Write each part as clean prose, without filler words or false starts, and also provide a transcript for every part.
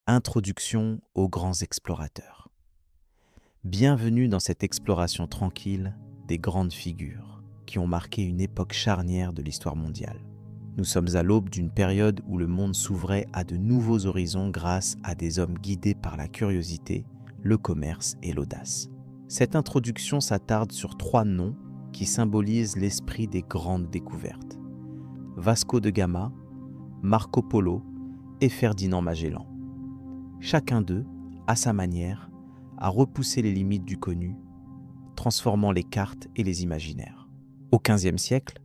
Introduction aux grands explorateurs. Bienvenue dans cette exploration tranquille des grandes figures qui ont marqué une époque charnière de l'histoire mondiale. Nous sommes à l'aube d'une période où le monde s'ouvrait à de nouveaux horizons grâce à des hommes guidés par la curiosité, le commerce et l'audace. Cette introduction s'attarde sur 3 noms qui symbolisent l'esprit des grandes découvertes: Vasco de Gama, Marco Polo et Ferdinand Magellan. Chacun d'eux, à sa manière, a repoussé les limites du connu, transformant les cartes et les imaginaires. Au XVe siècle,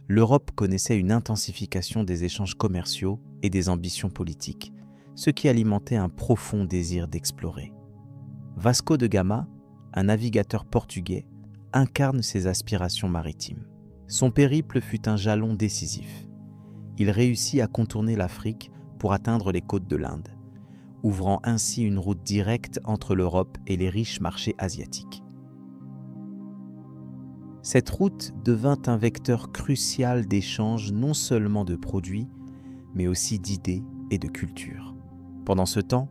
l'Europe connaissait une intensification des échanges commerciaux et des ambitions politiques, ce qui alimentait un profond désir d'explorer. Vasco de Gama, un navigateur portugais, incarne ces aspirations maritimes. Son périple fut un jalon décisif. Il réussit à contourner l'Afrique pour atteindre les côtes de l'Inde, ouvrant ainsi une route directe entre l'Europe et les riches marchés asiatiques. Cette route devint un vecteur crucial d'échange non seulement de produits, mais aussi d'idées et de culture. Pendant ce temps,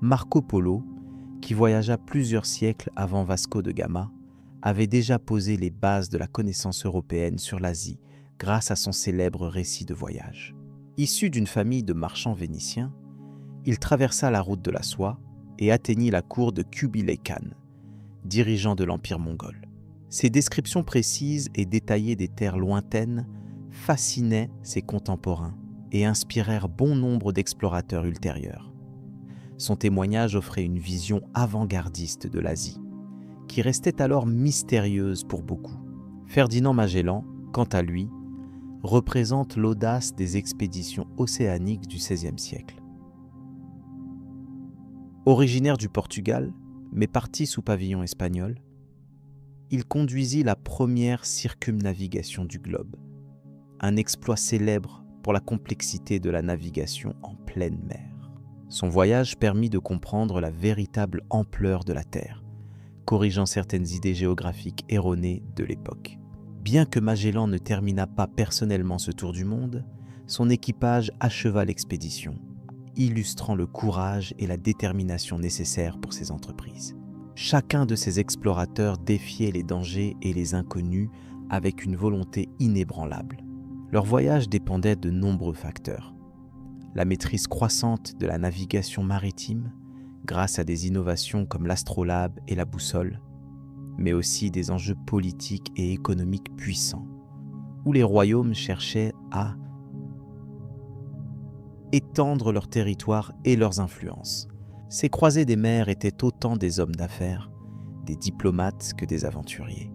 Marco Polo, qui voyagea plusieurs siècles avant Vasco de Gama, avait déjà posé les bases de la connaissance européenne sur l'Asie grâce à son célèbre récit de voyage. Issu d'une famille de marchands vénitiens, il traversa la route de la soie et atteignit la cour de Kubilai Khan, dirigeant de l'Empire mongol. Ses descriptions précises et détaillées des terres lointaines fascinaient ses contemporains et inspirèrent bon nombre d'explorateurs ultérieurs. Son témoignage offrait une vision avant-gardiste de l'Asie, qui restait alors mystérieuse pour beaucoup. Ferdinand Magellan, quant à lui, représente l'audace des expéditions océaniques du XVIe siècle. Originaire du Portugal, mais parti sous pavillon espagnol, il conduisit la première circumnavigation du globe, un exploit célèbre pour la complexité de la navigation en pleine mer. Son voyage permit de comprendre la véritable ampleur de la Terre, corrigeant certaines idées géographiques erronées de l'époque. Bien que Magellan ne termina pas personnellement ce tour du monde, son équipage acheva l'expédition, illustrant le courage et la détermination nécessaires pour ces entreprises. Chacun de ces explorateurs défiait les dangers et les inconnus avec une volonté inébranlable. Leur voyage dépendait de nombreux facteurs. La maîtrise croissante de la navigation maritime, grâce à des innovations comme l'astrolabe et la boussole, mais aussi des enjeux politiques et économiques puissants, où les royaumes cherchaient à étendre leur territoire et leurs influences. Ces croisés des mers étaient autant des hommes d'affaires, des diplomates que des aventuriers.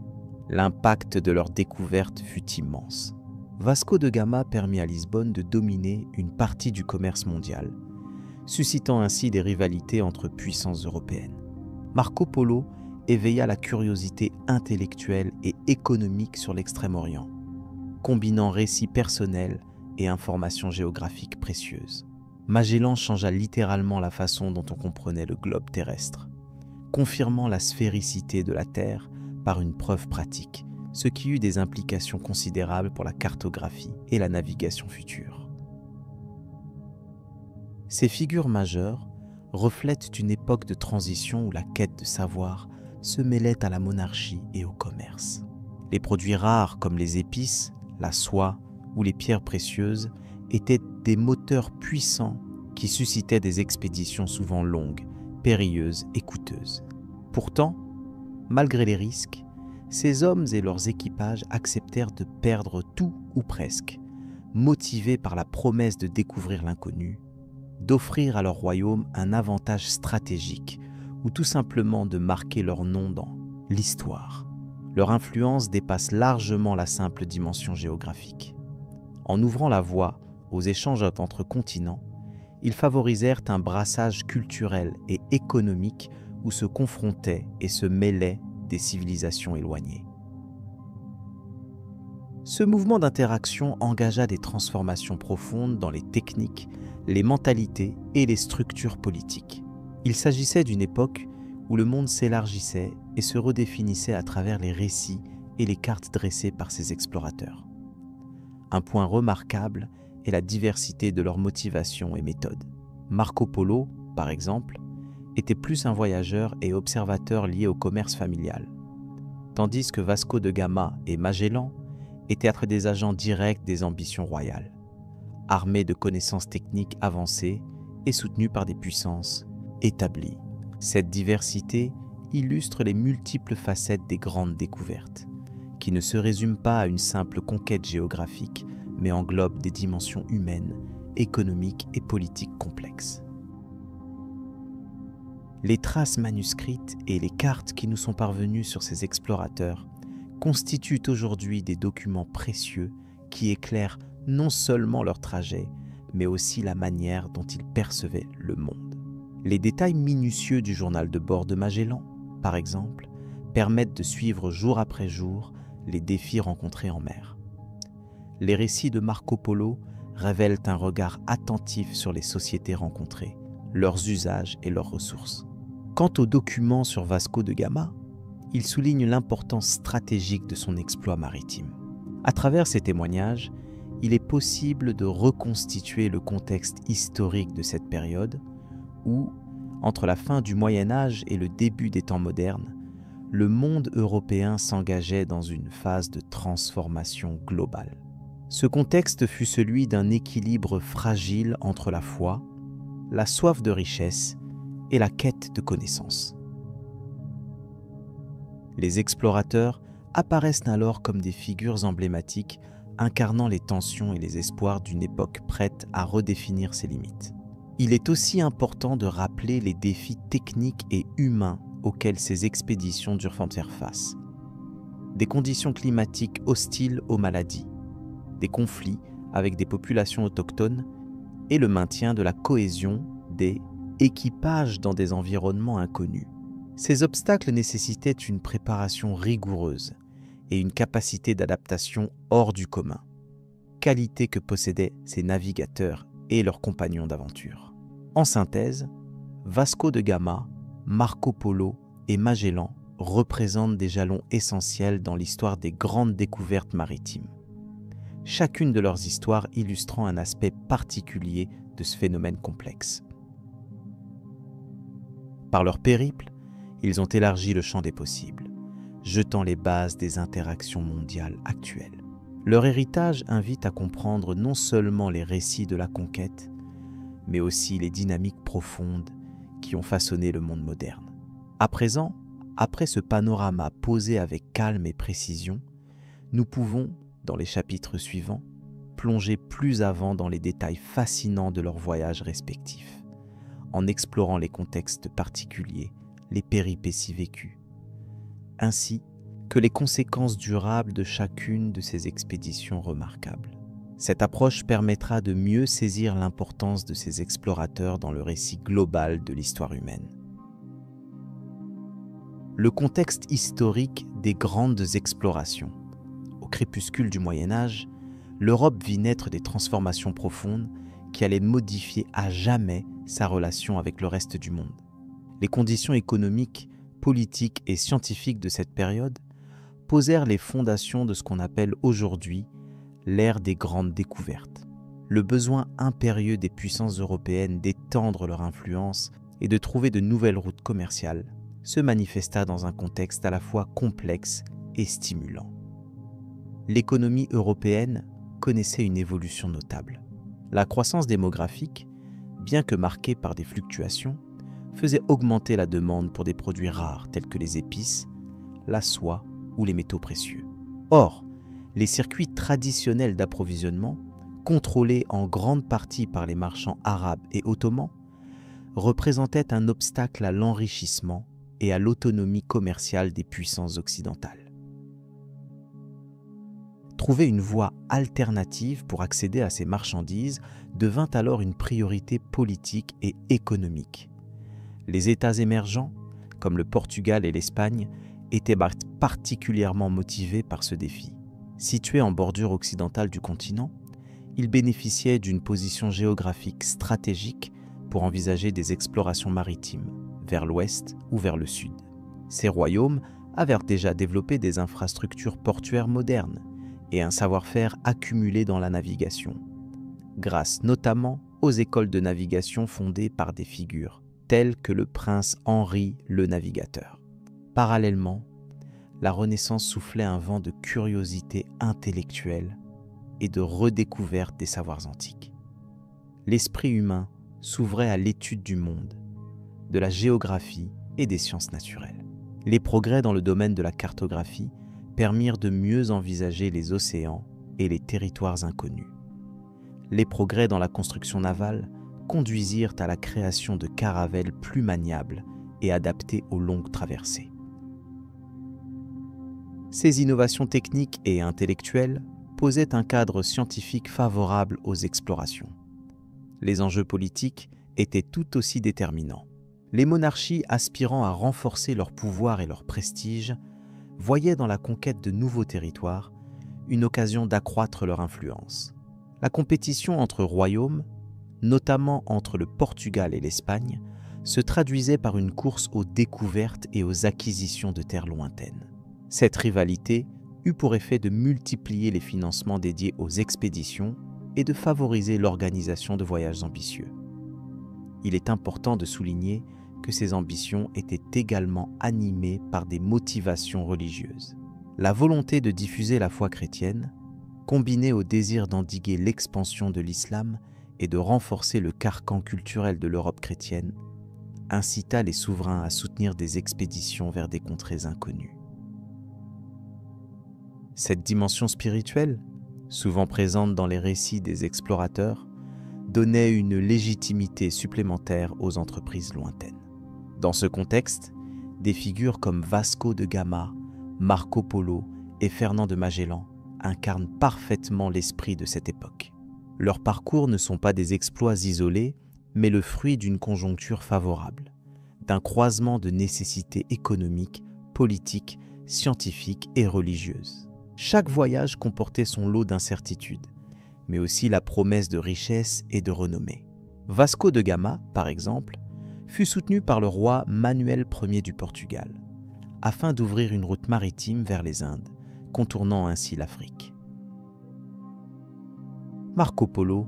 L'impact de leur découverte fut immense. Vasco de Gama permit à Lisbonne de dominer une partie du commerce mondial, suscitant ainsi des rivalités entre puissances européennes. Marco Polo éveilla la curiosité intellectuelle et économique sur l'Extrême-Orient, combinant récits personnels et informations géographiques précieuses. Magellan changea littéralement la façon dont on comprenait le globe terrestre, confirmant la sphéricité de la Terre par une preuve pratique, ce qui eut des implications considérables pour la cartographie et la navigation future. Ces figures majeures reflètent une époque de transition où la quête de savoir se mêlait à la monarchie et au commerce. Les produits rares comme les épices, la soie ou les pierres précieuses étaient des moteurs puissants qui suscitaient des expéditions souvent longues, périlleuses et coûteuses. Pourtant, malgré les risques, ces hommes et leurs équipages acceptèrent de perdre tout ou presque, motivés par la promesse de découvrir l'inconnu, d'offrir à leur royaume un avantage stratégique ou tout simplement de marquer leur nom dans l'histoire. Leur influence dépasse largement la simple dimension géographique. En ouvrant la voie aux échanges entre continents, ils favorisèrent un brassage culturel et économique où se confrontaient et se mêlaient des civilisations éloignées. Ce mouvement d'interaction engagea des transformations profondes dans les techniques, les mentalités et les structures politiques. Il s'agissait d'une époque où le monde s'élargissait et se redéfinissait à travers les récits et les cartes dressées par ces explorateurs. Un point remarquable est la diversité de leurs motivations et méthodes. Marco Polo, par exemple, était plus un voyageur et observateur lié au commerce familial, tandis que Vasco de Gama et Magellan étaient des agents directs des ambitions royales, armés de connaissances techniques avancées et soutenus par des puissances établies. Cette diversité illustre les multiples facettes des grandes découvertes, qui ne se résument pas à une simple conquête géographique, mais englobent des dimensions humaines, économiques et politiques complexes. Les traces manuscrites et les cartes qui nous sont parvenues sur ces explorateurs constituent aujourd'hui des documents précieux qui éclairent non seulement leur trajet, mais aussi la manière dont ils percevaient le monde. Les détails minutieux du journal de bord de Magellan, par exemple, permettent de suivre jour après jour les défis rencontrés en mer. Les récits de Marco Polo révèlent un regard attentif sur les sociétés rencontrées, leurs usages et leurs ressources. Quant aux documents sur Vasco de Gama, ils soulignent l'importance stratégique de son exploit maritime. À travers ces témoignages, il est possible de reconstituer le contexte historique de cette période où, entre la fin du Moyen Âge et le début des temps modernes, le monde européen s'engageait dans une phase de transformation globale. Ce contexte fut celui d'un équilibre fragile entre la foi, la soif de richesse et la quête de connaissances. Les explorateurs apparaissent alors comme des figures emblématiques incarnant les tensions et les espoirs d'une époque prête à redéfinir ses limites. Il est aussi important de rappeler les défis techniques et humains auxquels ces expéditions durent faire face. Des conditions climatiques hostiles aux maladies, des conflits avec des populations autochtones et le maintien de la cohésion des équipages dans des environnements inconnus. Ces obstacles nécessitaient une préparation rigoureuse et une capacité d'adaptation hors du commun, qualité que possédaient ces navigateurs et leurs compagnons d'aventure. En synthèse, Vasco de Gama, Marco Polo et Magellan représentent des jalons essentiels dans l'histoire des grandes découvertes maritimes, chacune de leurs histoires illustrant un aspect particulier de ce phénomène complexe. Par leur périple, ils ont élargi le champ des possibles, jetant les bases des interactions mondiales actuelles. Leur héritage invite à comprendre non seulement les récits de la conquête, mais aussi les dynamiques profondes qui ont façonné le monde moderne. À présent, après ce panorama posé avec calme et précision, nous pouvons, dans les chapitres suivants, plonger plus avant dans les détails fascinants de leurs voyages respectifs, en explorant les contextes particuliers, les péripéties vécues, ainsi que les conséquences durables de chacune de ces expéditions remarquables. Cette approche permettra de mieux saisir l'importance de ces explorateurs dans le récit global de l'histoire humaine. Le contexte historique des grandes explorations. Au crépuscule du Moyen Âge, l'Europe vit naître des transformations profondes qui allaient modifier à jamais sa relation avec le reste du monde. Les conditions économiques, politiques et scientifiques de cette période posèrent les fondations de ce qu'on appelle aujourd'hui l'ère des grandes découvertes. Le besoin impérieux des puissances européennes d'étendre leur influence et de trouver de nouvelles routes commerciales se manifesta dans un contexte à la fois complexe et stimulant. L'économie européenne connaissait une évolution notable. La croissance démographique, bien que marquée par des fluctuations, faisait augmenter la demande pour des produits rares tels que les épices, la soie ou les métaux précieux. Or, les circuits traditionnels d'approvisionnement, contrôlés en grande partie par les marchands arabes et ottomans, représentaient un obstacle à l'enrichissement et à l'autonomie commerciale des puissances occidentales. Trouver une voie alternative pour accéder à ces marchandises devint alors une priorité politique et économique. Les États émergents, comme le Portugal et l'Espagne, étaient particulièrement motivés par ce défi. Situés en bordure occidentale du continent, ils bénéficiaient d'une position géographique stratégique pour envisager des explorations maritimes, vers l'ouest ou vers le sud. Ces royaumes avaient déjà développé des infrastructures portuaires modernes et un savoir-faire accumulé dans la navigation, grâce notamment aux écoles de navigation fondées par des figures telles que le prince Henri le Navigateur. Parallèlement, la Renaissance soufflait un vent de curiosité intellectuelle et de redécouverte des savoirs antiques. L'esprit humain s'ouvrait à l'étude du monde, de la géographie et des sciences naturelles. Les progrès dans le domaine de la cartographie permirent de mieux envisager les océans et les territoires inconnus. Les progrès dans la construction navale conduisirent à la création de caravelles plus maniables et adaptées aux longues traversées. Ces innovations techniques et intellectuelles posaient un cadre scientifique favorable aux explorations. Les enjeux politiques étaient tout aussi déterminants. Les monarchies aspirant à renforcer leur pouvoir et leur prestige voyaient dans la conquête de nouveaux territoires une occasion d'accroître leur influence. La compétition entre royaumes, notamment entre le Portugal et l'Espagne, se traduisait par une course aux découvertes et aux acquisitions de terres lointaines. Cette rivalité eut pour effet de multiplier les financements dédiés aux expéditions et de favoriser l'organisation de voyages ambitieux. Il est important de souligner que ces ambitions étaient également animées par des motivations religieuses. La volonté de diffuser la foi chrétienne, combinée au désir d'endiguer l'expansion de l'islam et de renforcer le carcan culturel de l'Europe chrétienne, incita les souverains à soutenir des expéditions vers des contrées inconnues. Cette dimension spirituelle, souvent présente dans les récits des explorateurs, donnait une légitimité supplémentaire aux entreprises lointaines. Dans ce contexte, des figures comme Vasco de Gama, Marco Polo et Fernand de Magellan incarnent parfaitement l'esprit de cette époque. Leurs parcours ne sont pas des exploits isolés, mais le fruit d'une conjoncture favorable, d'un croisement de nécessités économiques, politiques, scientifiques et religieuses. Chaque voyage comportait son lot d'incertitudes, mais aussi la promesse de richesse et de renommée. Vasco de Gama, par exemple, fut soutenu par le roi Manuel Ier du Portugal, afin d'ouvrir une route maritime vers les Indes, contournant ainsi l'Afrique. Marco Polo,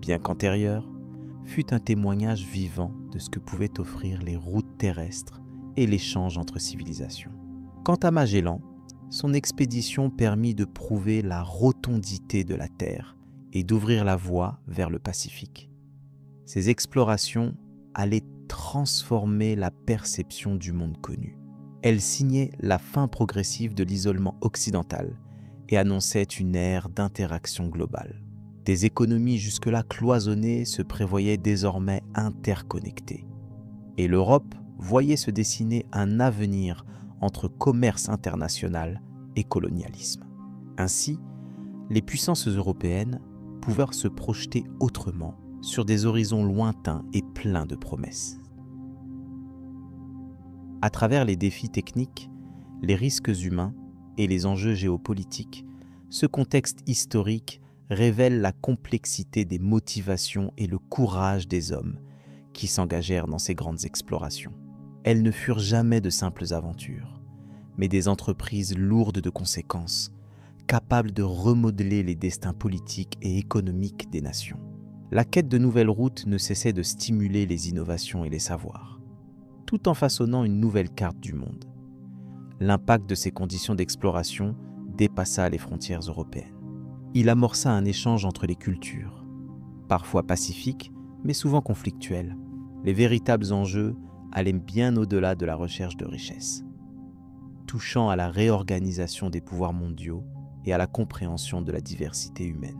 bien qu'antérieur, fut un témoignage vivant de ce que pouvaient offrir les routes terrestres et l'échange entre civilisations. Quant à Magellan, son expédition permit de prouver la rotondité de la Terre et d'ouvrir la voie vers le Pacifique. Ces explorations allaient transformer la perception du monde connu. Elles signaient la fin progressive de l'isolement occidental et annonçaient une ère d'interaction globale. Des économies jusque-là cloisonnées se prévoyaient désormais interconnectées. Et l'Europe voyait se dessiner un avenir entre commerce international et colonialisme. Ainsi, les puissances européennes pouvaient se projeter autrement sur des horizons lointains et pleins de promesses. À travers les défis techniques, les risques humains et les enjeux géopolitiques, ce contexte historique révèle la complexité des motivations et le courage des hommes qui s'engagèrent dans ces grandes explorations. Elles ne furent jamais de simples aventures, mais des entreprises lourdes de conséquences, capables de remodeler les destins politiques et économiques des nations. La quête de nouvelles routes ne cessait de stimuler les innovations et les savoirs, tout en façonnant une nouvelle carte du monde. L'impact de ces conditions d'exploration dépassa les frontières européennes. Il amorça un échange entre les cultures, parfois pacifique, mais souvent conflictuel. Les véritables enjeux allaient bien au-delà de la recherche de richesse, touchant à la réorganisation des pouvoirs mondiaux et à la compréhension de la diversité humaine.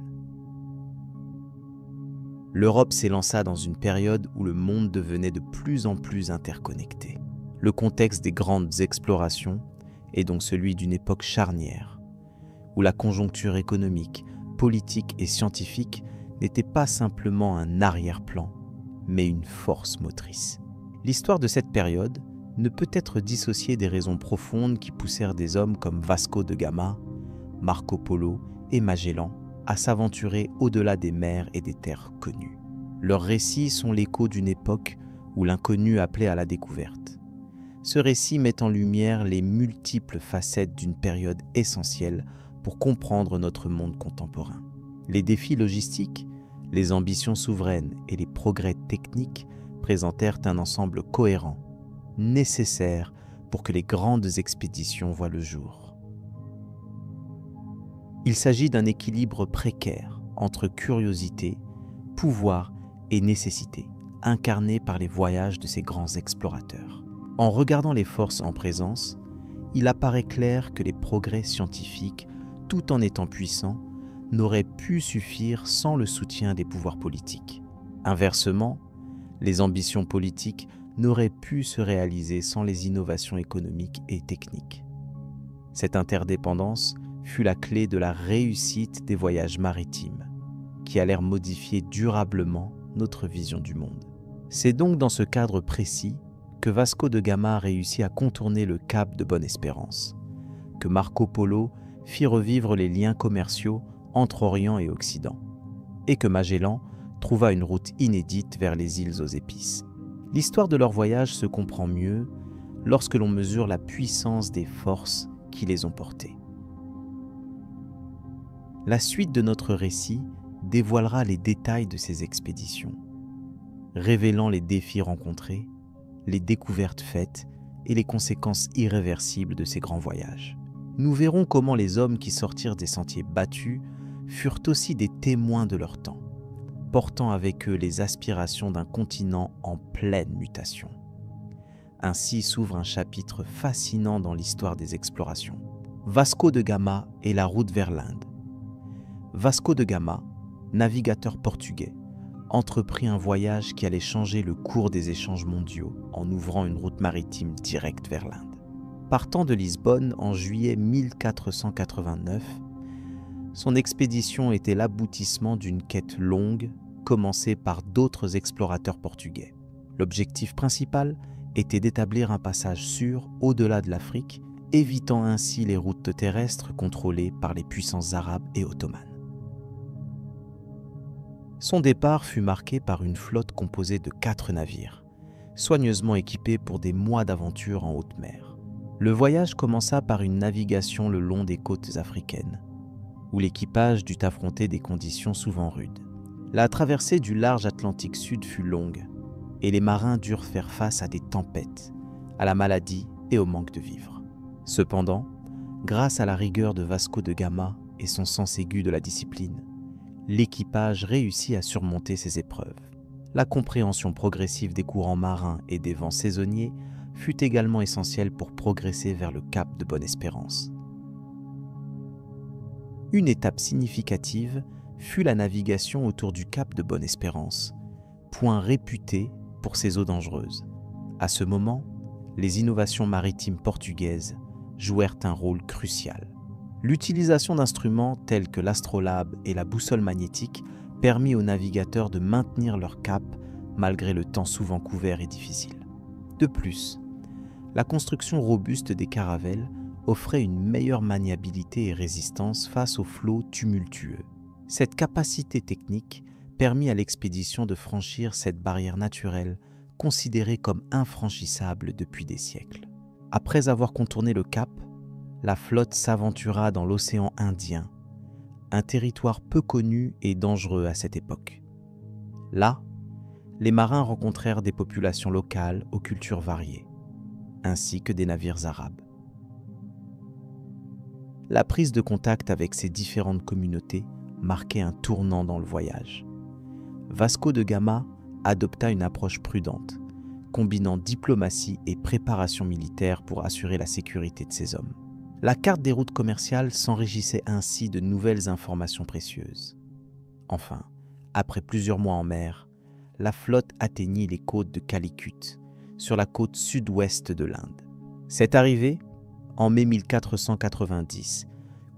L'Europe s'élança dans une période où le monde devenait de plus en plus interconnecté. Le contexte des grandes explorations est donc celui d'une époque charnière, où la conjoncture économique, politique et scientifique n'était pas simplement un arrière-plan, mais une force motrice. L'histoire de cette période ne peut être dissociée des raisons profondes qui poussèrent des hommes comme Vasco de Gama, Marco Polo et Magellan à s'aventurer au-delà des mers et des terres connues. Leurs récits sont l'écho d'une époque où l'inconnu appelait à la découverte. Ce récit met en lumière les multiples facettes d'une période essentielle pour comprendre notre monde contemporain. Les défis logistiques, Les ambitions souveraines et les progrès techniques présentèrent un ensemble cohérent, nécessaire pour que les grandes expéditions voient le jour. Il s'agit d'un équilibre précaire entre curiosité, pouvoir et nécessité, incarné par les voyages de ces grands explorateurs. En regardant les forces en présence, il apparaît clair que les progrès scientifiques, tout en étant puissants, n'auraient pu suffire sans le soutien des pouvoirs politiques. Inversement, les ambitions politiques n'auraient pu se réaliser sans les innovations économiques et techniques. Cette interdépendance fut la clé de la réussite des voyages maritimes, qui allèrent modifier durablement notre vision du monde. C'est donc dans ce cadre précis que Vasco de Gama réussit à contourner le cap de Bonne-Espérance, que Marco Polo fit revivre les liens commerciaux entre Orient et Occident, et que Magellan trouva une route inédite vers les îles aux épices. L'histoire de leur voyage se comprend mieux lorsque l'on mesure la puissance des forces qui les ont portés. La suite de notre récit dévoilera les détails de ces expéditions, révélant les défis rencontrés, les découvertes faites et les conséquences irréversibles de ces grands voyages. Nous verrons comment les hommes qui sortirent des sentiers battus furent aussi des témoins de leur temps, portant avec eux les aspirations d'un continent en pleine mutation. Ainsi s'ouvre un chapitre fascinant dans l'histoire des explorations. Vasco de Gama et la route vers l'Inde. Vasco de Gama, navigateur portugais, entreprit un voyage qui allait changer le cours des échanges mondiaux en ouvrant une route maritime directe vers l'Inde. Partant de Lisbonne en juillet 1489, son expédition était l'aboutissement d'une quête longue commencée par d'autres explorateurs portugais. L'objectif principal était d'établir un passage sûr au-delà de l'Afrique, évitant ainsi les routes terrestres contrôlées par les puissances arabes et ottomanes. Son départ fut marqué par une flotte composée de 4 navires, soigneusement équipés pour des mois d'aventure en haute mer. Le voyage commença par une navigation le long des côtes africaines, où l'équipage dut affronter des conditions souvent rudes. La traversée du large Atlantique Sud fut longue, et les marins durent faire face à des tempêtes, à la maladie et au manque de vivres. Cependant, grâce à la rigueur de Vasco de Gama et son sens aigu de la discipline, l'équipage réussit à surmonter ces épreuves. La compréhension progressive des courants marins et des vents saisonniers fut également essentielle pour progresser vers le cap de Bonne-Espérance. Une étape significative fut la navigation autour du cap de Bonne-Espérance, point réputé pour ses eaux dangereuses. À ce moment, les innovations maritimes portugaises jouèrent un rôle crucial. L'utilisation d'instruments tels que l'astrolabe et la boussole magnétique permit aux navigateurs de maintenir leur cap malgré le temps souvent couvert et difficile. De plus, la construction robuste des caravelles offrait une meilleure maniabilité et résistance face aux flots tumultueux. Cette capacité technique permit à l'expédition de franchir cette barrière naturelle considérée comme infranchissable depuis des siècles. Après avoir contourné le cap, la flotte s'aventura dans l'océan Indien, un territoire peu connu et dangereux à cette époque. Là, les marins rencontrèrent des populations locales aux cultures variées, ainsi que des navires arabes. La prise de contact avec ces différentes communautés marquait un tournant dans le voyage. Vasco de Gama adopta une approche prudente, combinant diplomatie et préparation militaire pour assurer la sécurité de ses hommes. La carte des routes commerciales s'enrichissait ainsi de nouvelles informations précieuses. Enfin, après plusieurs mois en mer, la flotte atteignit les côtes de Calicut, sur la côte sud-ouest de l'Inde. Cette arrivée, en mai 1490,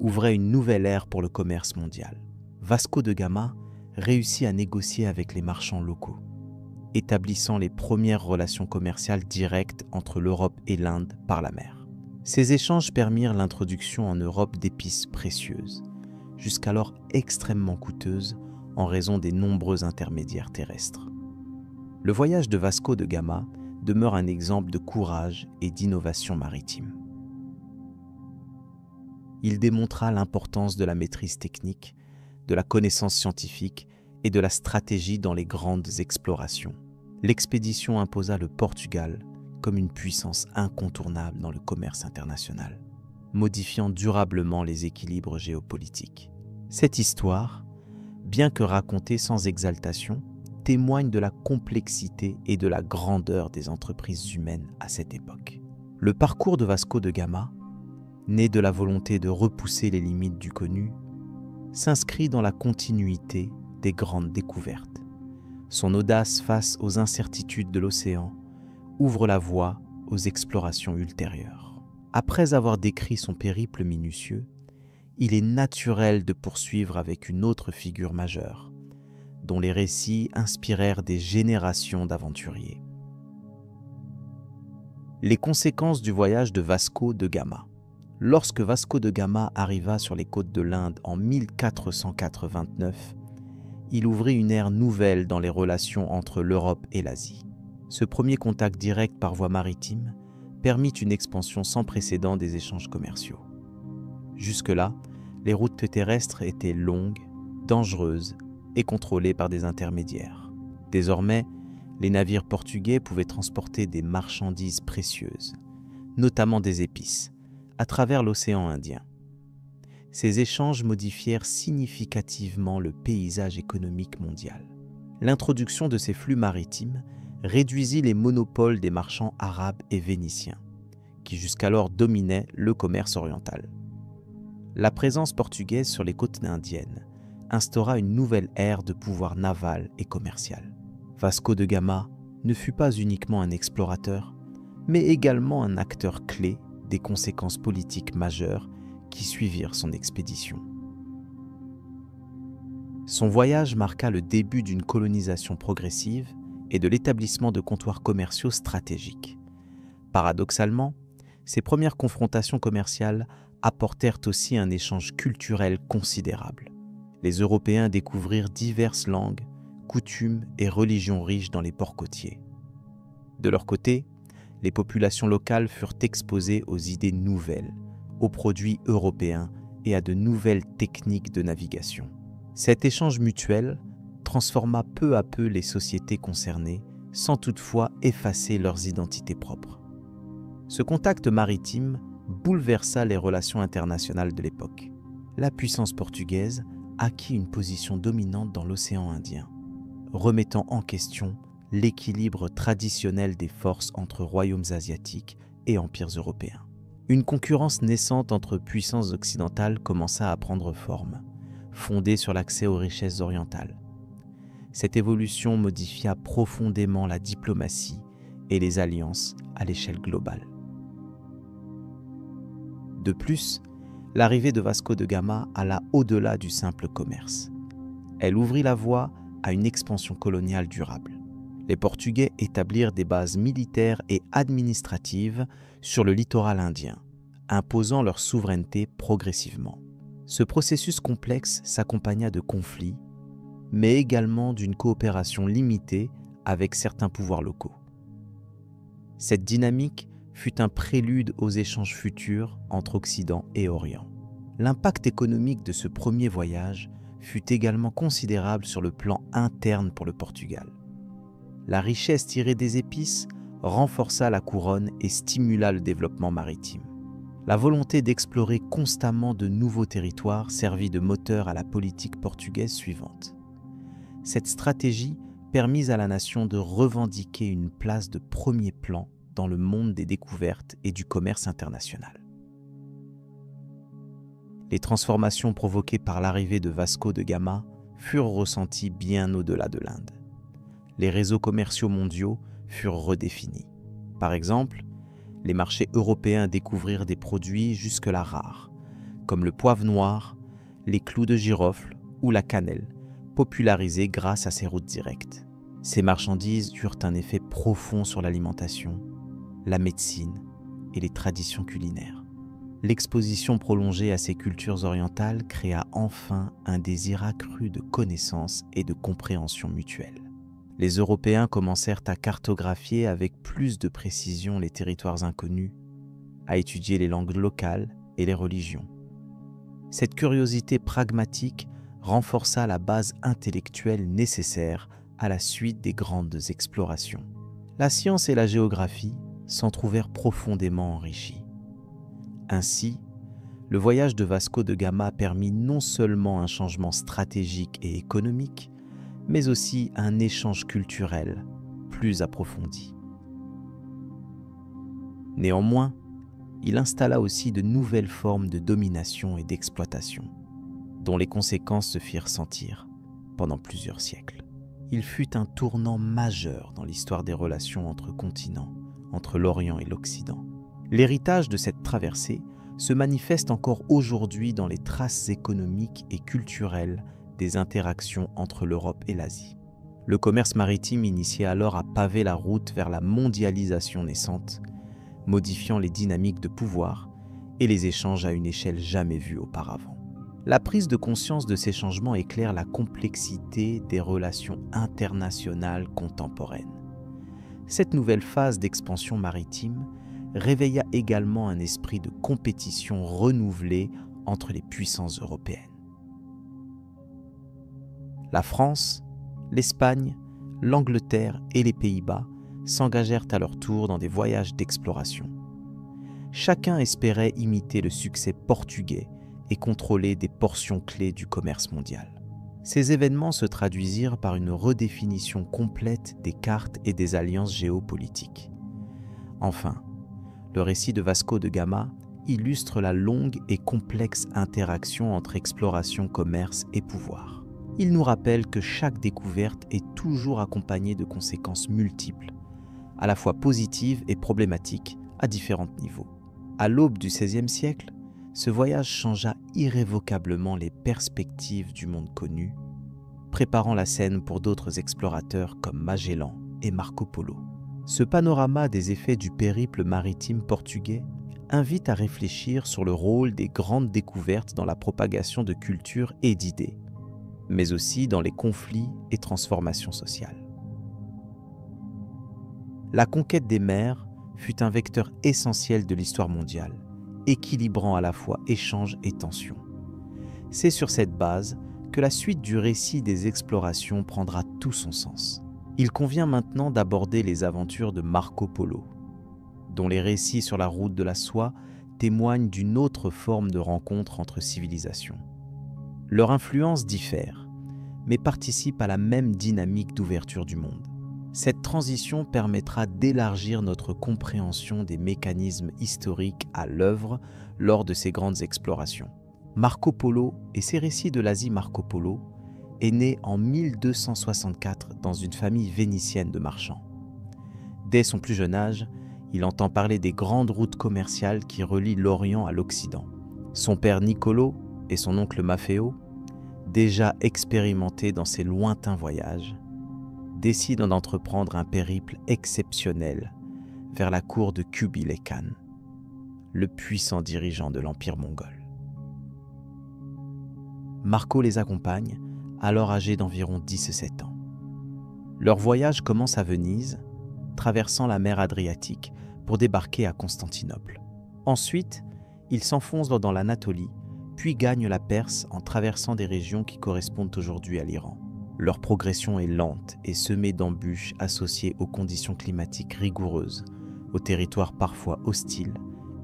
ouvrait une nouvelle ère pour le commerce mondial. Vasco de Gama réussit à négocier avec les marchands locaux, établissant les premières relations commerciales directes entre l'Europe et l'Inde par la mer. Ces échanges permirent l'introduction en Europe d'épices précieuses, jusqu'alors extrêmement coûteuses en raison des nombreux intermédiaires terrestres. Le voyage de Vasco de Gama demeure un exemple de courage et d'innovation maritime. Il démontra l'importance de la maîtrise technique, de la connaissance scientifique et de la stratégie dans les grandes explorations. L'expédition imposa le Portugal comme une puissance incontournable dans le commerce international, modifiant durablement les équilibres géopolitiques. Cette histoire, bien que racontée sans exaltation, témoigne de la complexité et de la grandeur des entreprises humaines à cette époque. Le parcours de Vasco de Gama, né de la volonté de repousser les limites du connu, s'inscrit dans la continuité des grandes découvertes. Son audace face aux incertitudes de l'océan ouvre la voie aux explorations ultérieures. Après avoir décrit son périple minutieux, il est naturel de poursuivre avec une autre figure majeure, dont les récits inspirèrent des générations d'aventuriers. Les conséquences du voyage de Vasco de Gama. Lorsque Vasco de Gama arriva sur les côtes de l'Inde en 1489, il ouvrit une ère nouvelle dans les relations entre l'Europe et l'Asie. Ce premier contact direct par voie maritime permit une expansion sans précédent des échanges commerciaux. Jusque-là, les routes terrestres étaient longues, dangereuses et contrôlées par des intermédiaires. Désormais, les navires portugais pouvaient transporter des marchandises précieuses, notamment des épices, à travers l'océan Indien. Ces échanges modifièrent significativement le paysage économique mondial. L'introduction de ces flux maritimes réduisit les monopoles des marchands arabes et vénitiens, qui jusqu'alors dominaient le commerce oriental. La présence portugaise sur les côtes indiennes instaura une nouvelle ère de pouvoir naval et commercial. Vasco de Gama ne fut pas uniquement un explorateur, mais également un acteur clé des conséquences politiques majeures qui suivirent son expédition. Son voyage marqua le début d'une colonisation progressive et de l'établissement de comptoirs commerciaux stratégiques. Paradoxalement, ces premières confrontations commerciales apportèrent aussi un échange culturel considérable. Les Européens découvrirent diverses langues, coutumes et religions riches dans les ports côtiers. De leur côté, les populations locales furent exposées aux idées nouvelles, aux produits européens et à de nouvelles techniques de navigation. Cet échange mutuel transforma peu à peu les sociétés concernées, sans toutefois effacer leurs identités propres. Ce contact maritime bouleversa les relations internationales de l'époque. La puissance portugaise acquit une position dominante dans l'océan Indien, remettant en question l'équilibre traditionnel des forces entre royaumes asiatiques et empires européens. Une concurrence naissante entre puissances occidentales commença à prendre forme, fondée sur l'accès aux richesses orientales. Cette évolution modifia profondément la diplomatie et les alliances à l'échelle globale. De plus, l'arrivée de Vasco de Gama alla au-delà du simple commerce. Elle ouvrit la voie à une expansion coloniale durable. Les Portugais établirent des bases militaires et administratives sur le littoral indien, imposant leur souveraineté progressivement. Ce processus complexe s'accompagna de conflits, mais également d'une coopération limitée avec certains pouvoirs locaux. Cette dynamique fut un prélude aux échanges futurs entre Occident et Orient. L'impact économique de ce premier voyage fut également considérable sur le plan interne pour le Portugal. La richesse tirée des épices renforça la couronne et stimula le développement maritime. La volonté d'explorer constamment de nouveaux territoires servit de moteur à la politique portugaise suivante. Cette stratégie permit à la nation de revendiquer une place de premier plan dans le monde des découvertes et du commerce international. Les transformations provoquées par l'arrivée de Vasco de Gama furent ressenties bien au-delà de l'Inde. Les réseaux commerciaux mondiaux furent redéfinis. Par exemple, les marchés européens découvrirent des produits jusque-là rares, comme le poivre noir, les clous de girofle ou la cannelle, popularisés grâce à ces routes directes. Ces marchandises eurent un effet profond sur l'alimentation, la médecine et les traditions culinaires. L'exposition prolongée à ces cultures orientales créa enfin un désir accru de connaissance et de compréhension mutuelle. Les Européens commencèrent à cartographier avec plus de précision les territoires inconnus, à étudier les langues locales et les religions. Cette curiosité pragmatique renforça la base intellectuelle nécessaire à la suite des grandes explorations. La science et la géographie s'en trouvèrent profondément enrichies. Ainsi, le voyage de Vasco de Gama permit non seulement un changement stratégique et économique, mais aussi un échange culturel plus approfondi. Néanmoins, il installa aussi de nouvelles formes de domination et d'exploitation, dont les conséquences se firent sentir pendant plusieurs siècles. Il fut un tournant majeur dans l'histoire des relations entre continents, entre l'Orient et l'Occident. L'héritage de cette traversée se manifeste encore aujourd'hui dans les traces économiques et culturelles des interactions entre l'Europe et l'Asie. Le commerce maritime initiait alors à paver la route vers la mondialisation naissante, modifiant les dynamiques de pouvoir et les échanges à une échelle jamais vue auparavant. La prise de conscience de ces changements éclaire la complexité des relations internationales contemporaines. Cette nouvelle phase d'expansion maritime réveilla également un esprit de compétition renouvelé entre les puissances européennes. La France, l'Espagne, l'Angleterre et les Pays-Bas s'engagèrent à leur tour dans des voyages d'exploration. Chacun espérait imiter le succès portugais et contrôler des portions clés du commerce mondial. Ces événements se traduisirent par une redéfinition complète des cartes et des alliances géopolitiques. Enfin, le récit de Vasco de Gama illustre la longue et complexe interaction entre exploration, commerce et pouvoir. Il nous rappelle que chaque découverte est toujours accompagnée de conséquences multiples, à la fois positives et problématiques à différents niveaux. À l'aube du XVIe siècle, ce voyage changea irrévocablement les perspectives du monde connu, préparant la scène pour d'autres explorateurs comme Magellan et Marco Polo. Ce panorama des effets du périple maritime portugais invite à réfléchir sur le rôle des grandes découvertes dans la propagation de cultures et d'idées, mais aussi dans les conflits et transformations sociales. La conquête des mers fut un vecteur essentiel de l'histoire mondiale, équilibrant à la fois échanges et tensions. C'est sur cette base que la suite du récit des explorations prendra tout son sens. Il convient maintenant d'aborder les aventures de Marco Polo, dont les récits sur la route de la soie témoignent d'une autre forme de rencontre entre civilisations. Leur influence diffère, mais participe à la même dynamique d'ouverture du monde. Cette transition permettra d'élargir notre compréhension des mécanismes historiques à l'œuvre lors de ces grandes explorations. Marco Polo et ses récits de l'Asie. Marco Polo est né en 1264 dans une famille vénitienne de marchands. Dès son plus jeune âge, il entend parler des grandes routes commerciales qui relient l'Orient à l'Occident. Son père Niccolo et son oncle Maffeo, déjà expérimentés dans ces lointains voyages, décident d'entreprendre un périple exceptionnel vers la cour de Kubilai Khan, le puissant dirigeant de l'Empire mongol. Marco les accompagne, alors âgé d'environ 17 ans. Leur voyage commence à Venise, traversant la mer Adriatique pour débarquer à Constantinople. Ensuite, ils s'enfoncent dans l'Anatolie, puis gagnent la Perse en traversant des régions qui correspondent aujourd'hui à l'Iran. Leur progression est lente et semée d'embûches associées aux conditions climatiques rigoureuses, aux territoires parfois hostiles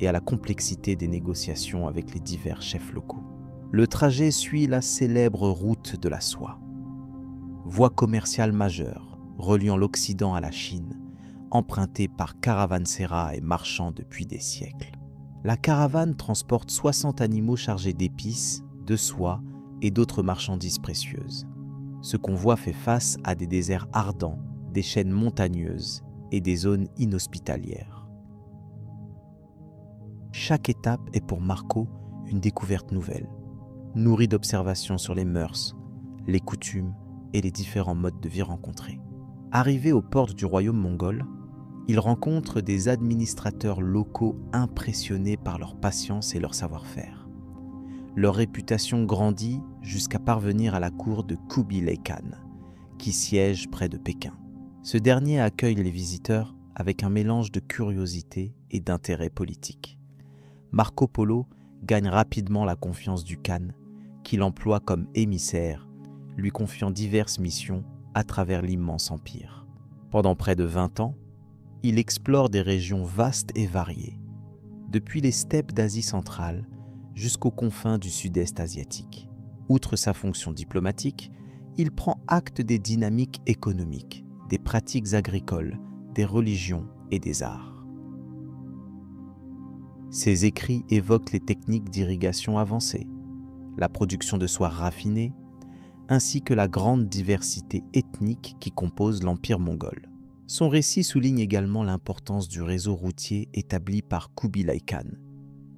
et à la complexité des négociations avec les divers chefs locaux. Le trajet suit la célèbre route de la soie, voie commerciale majeure reliant l'Occident à la Chine, empruntée par caravansérails et marchands depuis des siècles. La caravane transporte 60 animaux chargés d'épices, de soie et d'autres marchandises précieuses. Ce convoi fait face à des déserts ardents, des chaînes montagneuses et des zones inhospitalières. Chaque étape est pour Marco une découverte nouvelle, nourrie d'observations sur les mœurs, les coutumes et les différents modes de vie rencontrés. Arrivé aux portes du royaume mongol, il rencontre des administrateurs locaux impressionnés par leur patience et leur savoir-faire. Leur réputation grandit jusqu'à parvenir à la cour de Kubilai Khan, qui siège près de Pékin. Ce dernier accueille les visiteurs avec un mélange de curiosité et d'intérêt politique. Marco Polo gagne rapidement la confiance du Khan, qu'il emploie comme émissaire, lui confiant diverses missions à travers l'immense empire. Pendant près de 20 ans, il explore des régions vastes et variées, depuis les steppes d'Asie centrale jusqu'aux confins du sud-est asiatique. Outre sa fonction diplomatique, il prend acte des dynamiques économiques, des pratiques agricoles, des religions et des arts. Ses écrits évoquent les techniques d'irrigation avancées, la production de soie raffinée, ainsi que la grande diversité ethnique qui compose l'Empire mongol. Son récit souligne également l'importance du réseau routier établi par Kubilai Khan,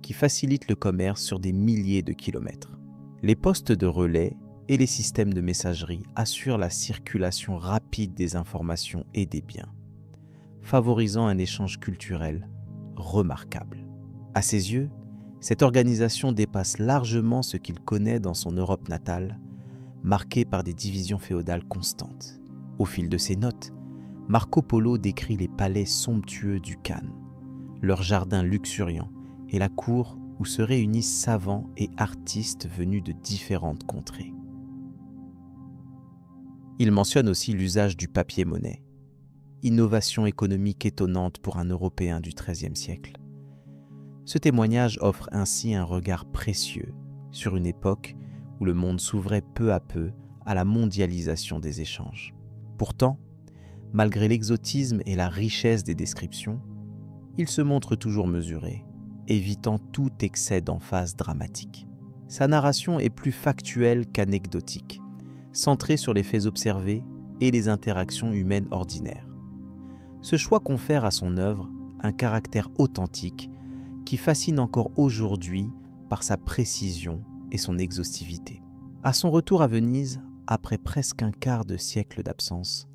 qui facilite le commerce sur des milliers de kilomètres. Les postes de relais et les systèmes de messagerie assurent la circulation rapide des informations et des biens, favorisant un échange culturel remarquable. À ses yeux, cette organisation dépasse largement ce qu'il connaît dans son Europe natale, marquée par des divisions féodales constantes. Au fil de ses notes, Marco Polo décrit les palais somptueux du Khan, leurs jardins luxuriants et la cour où se réunissent savants et artistes venus de différentes contrées. Il mentionne aussi l'usage du papier-monnaie, innovation économique étonnante pour un Européen du XIIIe siècle. Ce témoignage offre ainsi un regard précieux sur une époque où le monde s'ouvrait peu à peu à la mondialisation des échanges. Pourtant, malgré l'exotisme et la richesse des descriptions, il se montre toujours mesuré, évitant tout excès d'emphase dramatique. Sa narration est plus factuelle qu'anecdotique, centrée sur les faits observés et les interactions humaines ordinaires. Ce choix confère à son œuvre un caractère authentique qui fascine encore aujourd'hui par sa précision et son exhaustivité. À son retour à Venise, après presque un quart de siècle d'absence,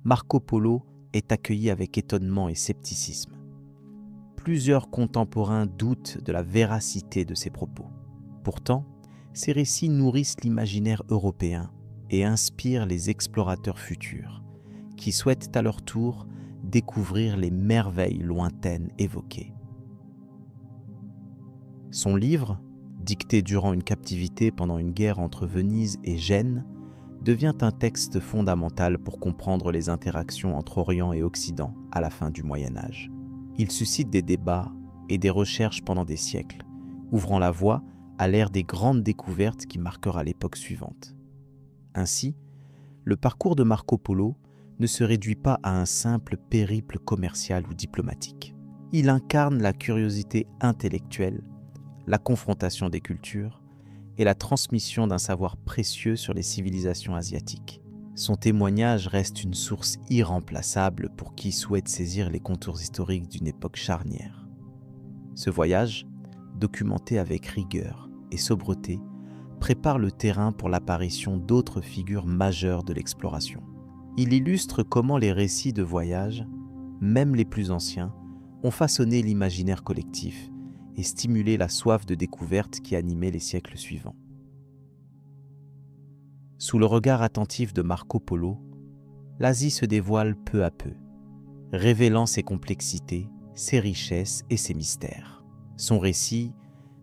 Marco Polo est accueilli avec étonnement et scepticisme. Plusieurs contemporains doutent de la véracité de ses propos. Pourtant, ces récits nourrissent l'imaginaire européen et inspirent les explorateurs futurs, qui souhaitent à leur tour découvrir les merveilles lointaines évoquées. Son livre, dicté durant une captivité pendant une guerre entre Venise et Gênes, devient un texte fondamental pour comprendre les interactions entre Orient et Occident à la fin du Moyen Âge. Il suscite des débats et des recherches pendant des siècles, ouvrant la voie à l'ère des grandes découvertes qui marquera l'époque suivante. Ainsi, le parcours de Marco Polo ne se réduit pas à un simple périple commercial ou diplomatique. Il incarne la curiosité intellectuelle, la confrontation des cultures et la transmission d'un savoir précieux sur les civilisations asiatiques. Son témoignage reste une source irremplaçable pour qui souhaite saisir les contours historiques d'une époque charnière. Ce voyage, documenté avec rigueur et sobriété, prépare le terrain pour l'apparition d'autres figures majeures de l'exploration. Il illustre comment les récits de voyage, même les plus anciens, ont façonné l'imaginaire collectif et stimulé la soif de découverte qui animait les siècles suivants. Sous le regard attentif de Marco Polo, l'Asie se dévoile peu à peu, révélant ses complexités, ses richesses et ses mystères. Son récit,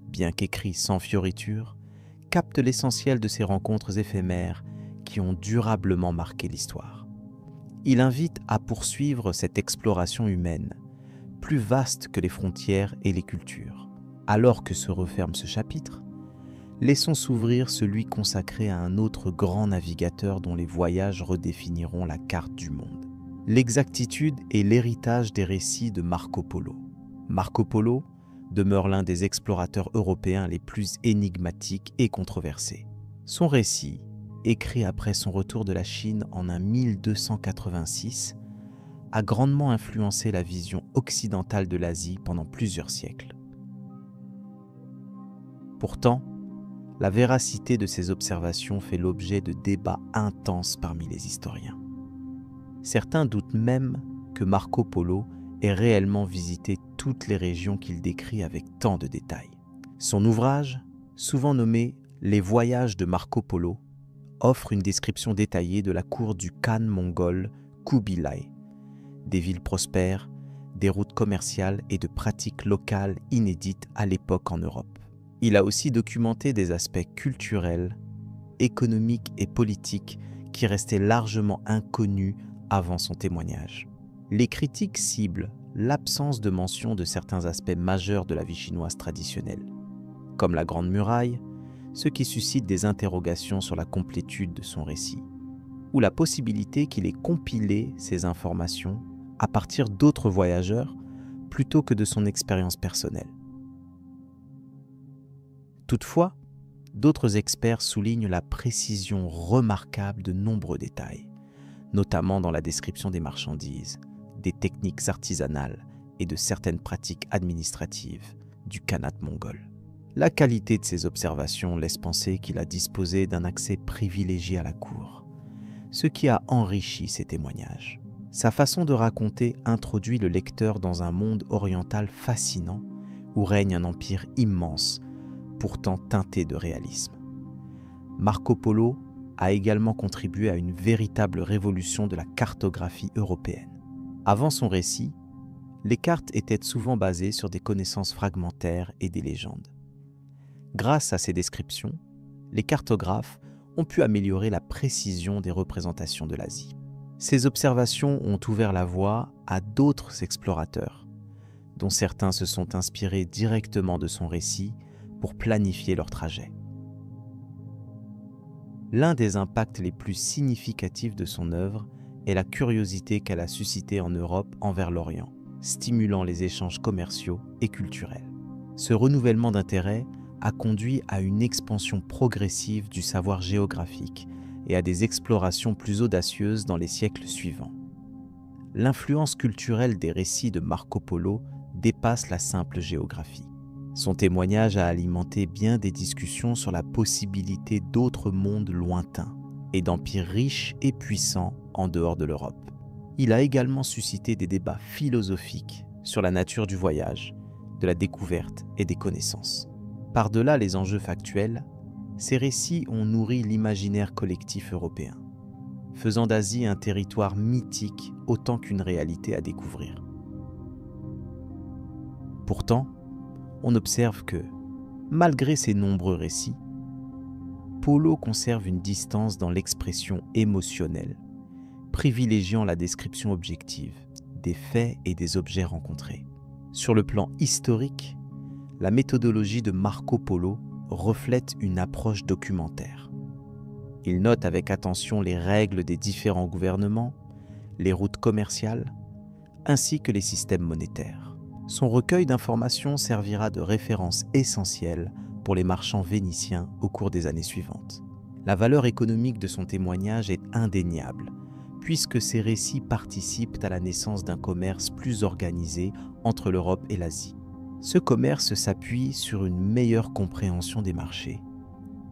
bien qu'écrit sans fioriture, capte l'essentiel de ces rencontres éphémères qui ont durablement marqué l'histoire. Il invite à poursuivre cette exploration humaine, plus vaste que les frontières et les cultures. Alors que se referme ce chapitre, laissons s'ouvrir celui consacré à un autre grand navigateur dont les voyages redéfiniront la carte du monde. L'exactitude est l'héritage des récits de Marco Polo. Marco Polo demeure l'un des explorateurs européens les plus énigmatiques et controversés. Son récit, écrit après son retour de la Chine en un 1286, a grandement influencé la vision occidentale de l'Asie pendant plusieurs siècles. Pourtant, la véracité de ces observations fait l'objet de débats intenses parmi les historiens. Certains doutent même que Marco Polo ait réellement visité toutes les régions qu'il décrit avec tant de détails. Son ouvrage, souvent nommé « Les voyages de Marco Polo », offre une description détaillée de la cour du Khan mongol Kubilai, des villes prospères, des routes commerciales et de pratiques locales inédites à l'époque en Europe. Il a aussi documenté des aspects culturels, économiques et politiques qui restaient largement inconnus avant son témoignage. Les critiques ciblent l'absence de mention de certains aspects majeurs de la vie chinoise traditionnelle, comme la Grande Muraille, ce qui suscite des interrogations sur la complétude de son récit, ou la possibilité qu'il ait compilé ces informations à partir d'autres voyageurs plutôt que de son expérience personnelle. Toutefois, d'autres experts soulignent la précision remarquable de nombreux détails, notamment dans la description des marchandises, des techniques artisanales et de certaines pratiques administratives du Khanat mongol. La qualité de ces observations laisse penser qu'il a disposé d'un accès privilégié à la cour, ce qui a enrichi ses témoignages. Sa façon de raconter introduit le lecteur dans un monde oriental fascinant où règne un empire immense, pourtant teinté de réalisme. Marco Polo a également contribué à une véritable révolution de la cartographie européenne. Avant son récit, les cartes étaient souvent basées sur des connaissances fragmentaires et des légendes. Grâce à ces descriptions, les cartographes ont pu améliorer la précision des représentations de l'Asie. Ces observations ont ouvert la voie à d'autres explorateurs, dont certains se sont inspirés directement de son récit pour planifier leur trajet. L'un des impacts les plus significatifs de son œuvre est la curiosité qu'elle a suscitée en Europe envers l'Orient, stimulant les échanges commerciaux et culturels. Ce renouvellement d'intérêt a conduit à une expansion progressive du savoir géographique et à des explorations plus audacieuses dans les siècles suivants. L'influence culturelle des récits de Marco Polo dépasse la simple géographie. Son témoignage a alimenté bien des discussions sur la possibilité d'autres mondes lointains et d'empires riches et puissants en dehors de l'Europe. Il a également suscité des débats philosophiques sur la nature du voyage, de la découverte et des connaissances. Par-delà les enjeux factuels, ces récits ont nourri l'imaginaire collectif européen, faisant d'Asie un territoire mythique autant qu'une réalité à découvrir. Pourtant, on observe que, malgré ces nombreux récits, Polo conserve une distance dans l'expression émotionnelle, privilégiant la description objective des faits et des objets rencontrés. Sur le plan historique, la méthodologie de Marco Polo reflète une approche documentaire. Il note avec attention les règles des différents gouvernements, les routes commerciales, ainsi que les systèmes monétaires. Son recueil d'informations servira de référence essentielle pour les marchands vénitiens au cours des années suivantes. La valeur économique de son témoignage est indéniable, puisque ses récits participent à la naissance d'un commerce plus organisé entre l'Europe et l'Asie. Ce commerce s'appuie sur une meilleure compréhension des marchés,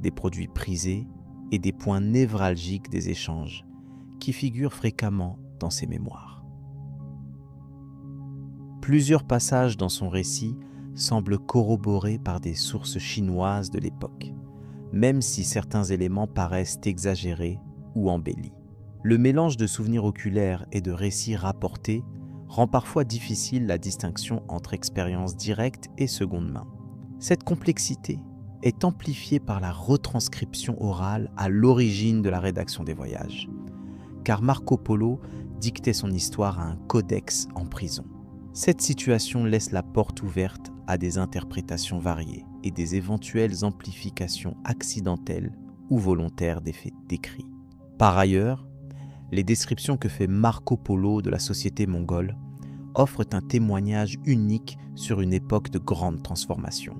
des produits prisés et des points névralgiques des échanges, qui figurent fréquemment dans ses mémoires. Plusieurs passages dans son récit semblent corroborés par des sources chinoises de l'époque, même si certains éléments paraissent exagérés ou embellis. Le mélange de souvenirs oculaires et de récits rapportés rend parfois difficile la distinction entre expérience directe et seconde main. Cette complexité est amplifiée par la retranscription orale à l'origine de la rédaction des voyages, car Marco Polo dictait son histoire à un codex en prison. Cette situation laisse la porte ouverte à des interprétations variées et des éventuelles amplifications accidentelles ou volontaires des faits décrits. Par ailleurs, les descriptions que fait Marco Polo de la société mongole offrent un témoignage unique sur une époque de grande transformation.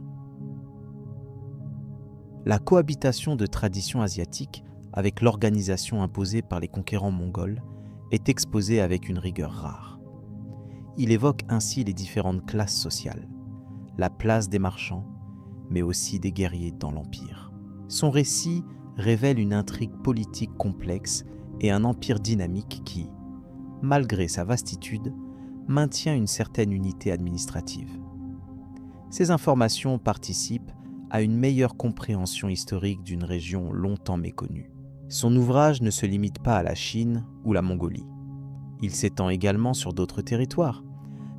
La cohabitation de traditions asiatiques avec l'organisation imposée par les conquérants mongols est exposée avec une rigueur rare. Il évoque ainsi les différentes classes sociales, la place des marchands, mais aussi des guerriers dans l'Empire. Son récit révèle une intrigue politique complexe et un empire dynamique qui, malgré sa vastitude, maintient une certaine unité administrative. Ces informations participent à une meilleure compréhension historique d'une région longtemps méconnue. Son ouvrage ne se limite pas à la Chine ou la Mongolie. Il s'étend également sur d'autres territoires,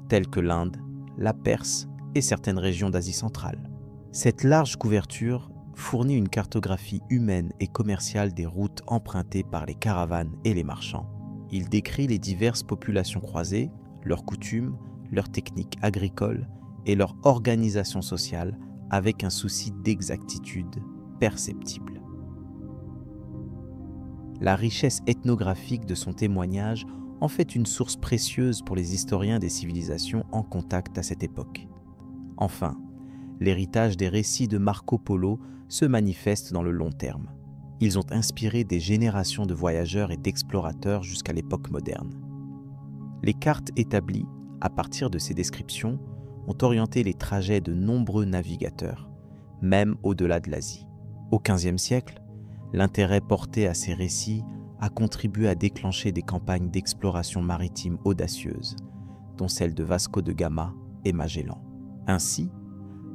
tels que l'Inde, la Perse et certaines régions d'Asie centrale. Cette large couverture fournit une cartographie humaine et commerciale des routes empruntées par les caravanes et les marchands. Il décrit les diverses populations croisées, leurs coutumes, leurs techniques agricoles et leur organisation sociale avec un souci d'exactitude perceptible. La richesse ethnographique de son témoignage en fait une source précieuse pour les historiens des civilisations en contact à cette époque. Enfin, l'héritage des récits de Marco Polo se manifeste dans le long terme. Ils ont inspiré des générations de voyageurs et d'explorateurs jusqu'à l'époque moderne. Les cartes établies à partir de ces descriptions ont orienté les trajets de nombreux navigateurs, même au-delà de l'Asie. Au XVe siècle, l'intérêt porté à ces récits a contribué à déclencher des campagnes d'exploration maritime audacieuses, dont celle de Vasco de Gama et Magellan. Ainsi,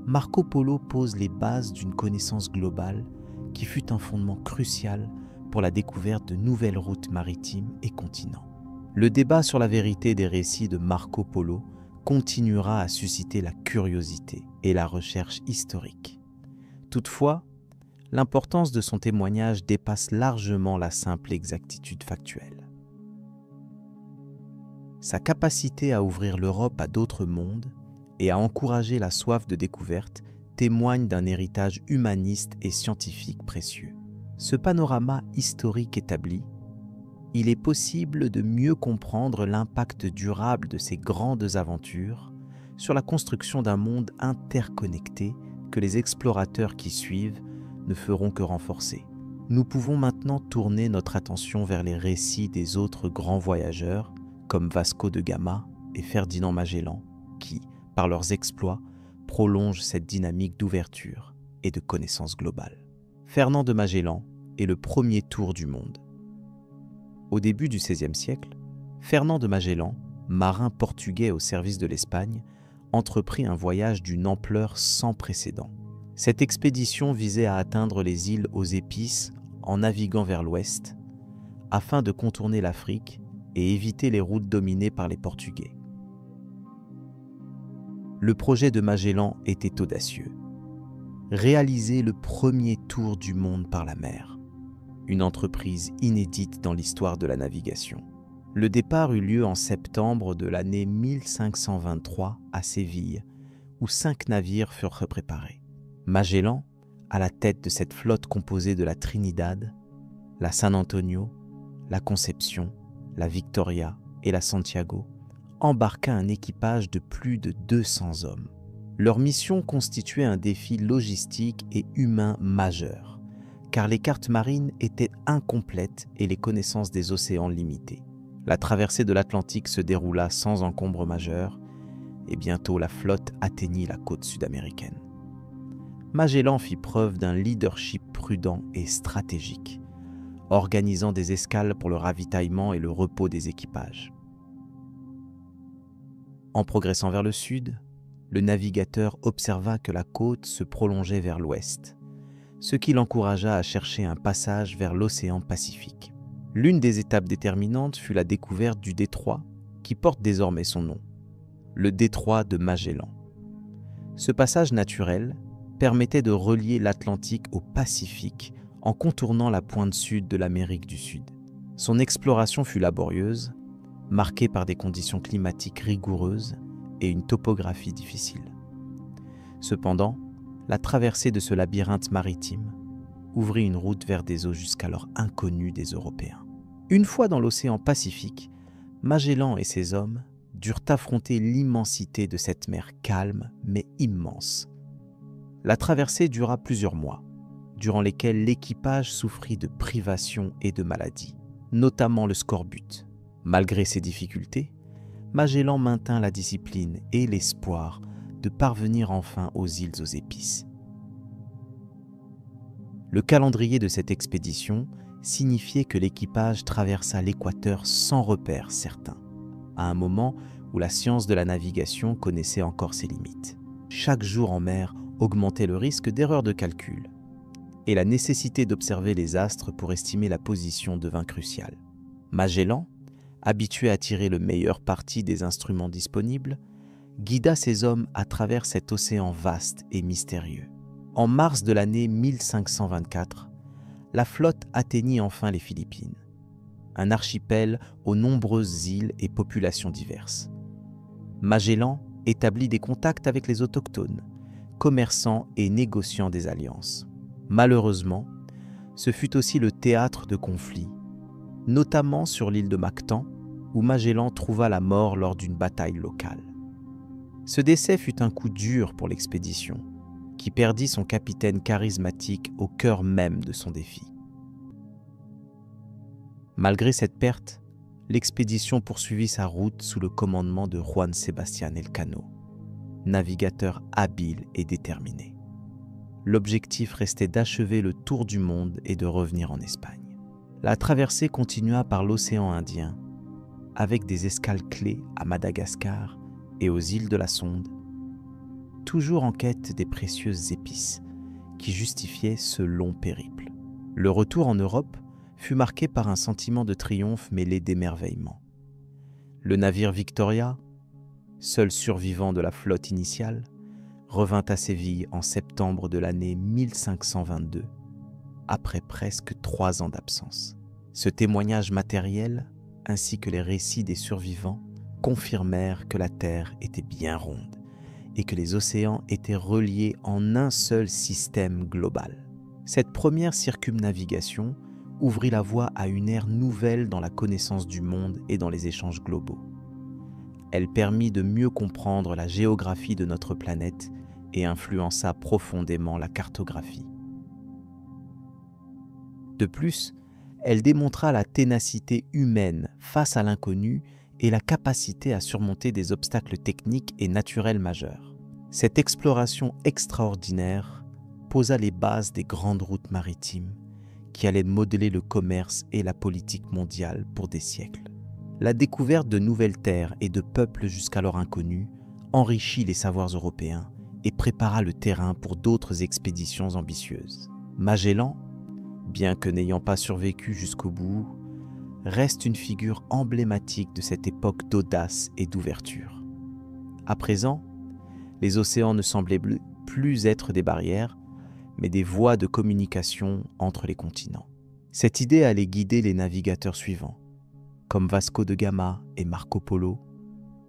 Marco Polo pose les bases d'une connaissance globale qui fut un fondement crucial pour la découverte de nouvelles routes maritimes et continents. Le débat sur la vérité des récits de Marco Polo continuera à susciter la curiosité et la recherche historique. Toutefois, l'importance de son témoignage dépasse largement la simple exactitude factuelle. Sa capacité à ouvrir l'Europe à d'autres mondes et à encourager la soif de découverte témoigne d'un héritage humaniste et scientifique précieux. Ce panorama historique établi, il est possible de mieux comprendre l'impact durable de ces grandes aventures sur la construction d'un monde interconnecté que les explorateurs qui suivent ne feront que renforcer. Nous pouvons maintenant tourner notre attention vers les récits des autres grands voyageurs, comme Vasco de Gama et Ferdinand Magellan, qui, par leurs exploits, prolongent cette dynamique d'ouverture et de connaissance globale. Fernand de Magellan est le premier tour du monde. Au début du XVIe siècle, Fernand de Magellan, marin portugais au service de l'Espagne, entreprit un voyage d'une ampleur sans précédent. Cette expédition visait à atteindre les îles aux épices en naviguant vers l'ouest, afin de contourner l'Afrique et éviter les routes dominées par les Portugais. Le projet de Magellan était audacieux. Réaliser le premier tour du monde par la mer, une entreprise inédite dans l'histoire de la navigation. Le départ eut lieu en septembre de l'année 1523 à Séville, où 5 navires furent préparés. Magellan, à la tête de cette flotte composée de la Trinidad, la San Antonio, la Conception, la Victoria et la Santiago, embarqua un équipage de plus de 200 hommes. Leur mission constituait un défi logistique et humain majeur, car les cartes marines étaient incomplètes et les connaissances des océans limitées. La traversée de l'Atlantique se déroula sans encombre majeur, et bientôt la flotte atteignit la côte sud-américaine. Magellan fit preuve d'un leadership prudent et stratégique, organisant des escales pour le ravitaillement et le repos des équipages. En progressant vers le sud, le navigateur observa que la côte se prolongeait vers l'ouest, ce qui l'encouragea à chercher un passage vers l'océan Pacifique. L'une des étapes déterminantes fut la découverte du détroit qui porte désormais son nom, le détroit de Magellan. Ce passage naturel permettait de relier l'Atlantique au Pacifique en contournant la pointe sud de l'Amérique du Sud. Son exploration fut laborieuse, marquée par des conditions climatiques rigoureuses et une topographie difficile. Cependant, la traversée de ce labyrinthe maritime ouvrit une route vers des eaux jusqu'alors inconnues des Européens. Une fois dans l'océan Pacifique, Magellan et ses hommes durent affronter l'immensité de cette mer calme mais immense. La traversée dura plusieurs mois, durant lesquels l'équipage souffrit de privations et de maladies, notamment le scorbut. Malgré ces difficultés, Magellan maintint la discipline et l'espoir de parvenir enfin aux îles aux épices. Le calendrier de cette expédition signifiait que l'équipage traversa l'équateur sans repère certain, à un moment où la science de la navigation connaissait encore ses limites. Chaque jour en mer augmentait le risque d'erreurs de calcul, et la nécessité d'observer les astres pour estimer la position devint cruciale. Magellan, habitué à tirer le meilleur parti des instruments disponibles, guida ses hommes à travers cet océan vaste et mystérieux. En mars de l'année 1524, la flotte atteignit enfin les Philippines, un archipel aux nombreuses îles et populations diverses. Magellan établit des contacts avec les autochtones, commerçant et négociant des alliances. Malheureusement, ce fut aussi le théâtre de conflits, notamment sur l'île de Mactan, où Magellan trouva la mort lors d'une bataille locale. Ce décès fut un coup dur pour l'expédition, qui perdit son capitaine charismatique au cœur même de son défi. Malgré cette perte, l'expédition poursuivit sa route sous le commandement de Juan Sebastián Elcano, navigateur habile et déterminé. L'objectif restait d'achever le tour du monde et de revenir en Espagne. La traversée continua par l'océan Indien, avec des escales clés à Madagascar et aux îles de la Sonde, toujours en quête des précieuses épices qui justifiaient ce long périple. Le retour en Europe fut marqué par un sentiment de triomphe mêlé d'émerveillement. Le navire Victoria, seul survivant de la flotte initiale, revint à Séville en septembre de l'année 1522, après presque 3 ans d'absence. Ce témoignage matériel, ainsi que les récits des survivants, confirmèrent que la Terre était bien ronde et que les océans étaient reliés en un seul système global. Cette première circumnavigation ouvrit la voie à une ère nouvelle dans la connaissance du monde et dans les échanges globaux. Elle permit de mieux comprendre la géographie de notre planète et influença profondément la cartographie. De plus, elle démontra la ténacité humaine face à l'inconnu et la capacité à surmonter des obstacles techniques et naturels majeurs. Cette exploration extraordinaire posa les bases des grandes routes maritimes qui allaient modeler le commerce et la politique mondiale pour des siècles. La découverte de nouvelles terres et de peuples jusqu'alors inconnus enrichit les savoirs européens et prépara le terrain pour d'autres expéditions ambitieuses. Magellan, bien que n'ayant pas survécu jusqu'au bout, reste une figure emblématique de cette époque d'audace et d'ouverture. À présent, les océans ne semblaient plus être des barrières, mais des voies de communication entre les continents. Cette idée allait guider les navigateurs suivants, comme Vasco de Gama et Marco Polo,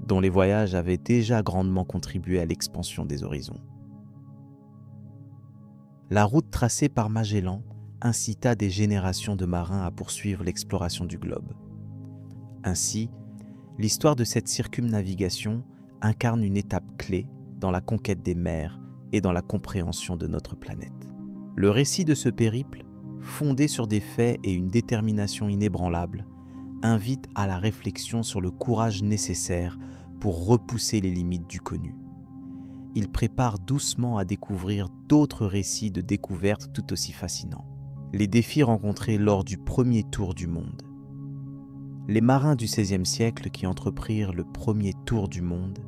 dont les voyages avaient déjà grandement contribué à l'expansion des horizons. La route tracée par Magellan incita des générations de marins à poursuivre l'exploration du globe. Ainsi, l'histoire de cette circumnavigation incarne une étape clé dans la conquête des mers et dans la compréhension de notre planète. Le récit de ce périple, fondé sur des faits et une détermination inébranlable, invite à la réflexion sur le courage nécessaire pour repousser les limites du connu. Il prépare doucement à découvrir d'autres récits de découvertes tout aussi fascinants. Les défis rencontrés lors du premier tour du monde. Les marins du XVIe siècle qui entreprirent le premier tour du monde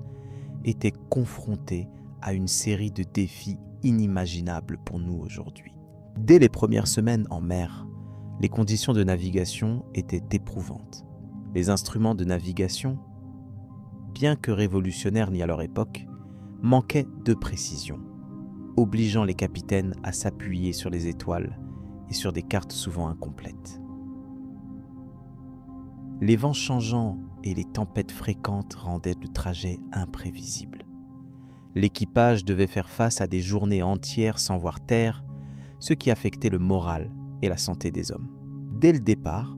étaient confrontés à une série de défis inimaginables pour nous aujourd'hui. Dès les premières semaines en mer, les conditions de navigation étaient éprouvantes. Les instruments de navigation, bien que révolutionnaires ni à leur époque, manquaient de précision, obligeant les capitaines à s'appuyer sur les étoiles et sur des cartes souvent incomplètes. Les vents changeants et les tempêtes fréquentes rendaient le trajet imprévisible. L'équipage devait faire face à des journées entières sans voir terre, ce qui affectait le moral et la santé des hommes. Dès le départ,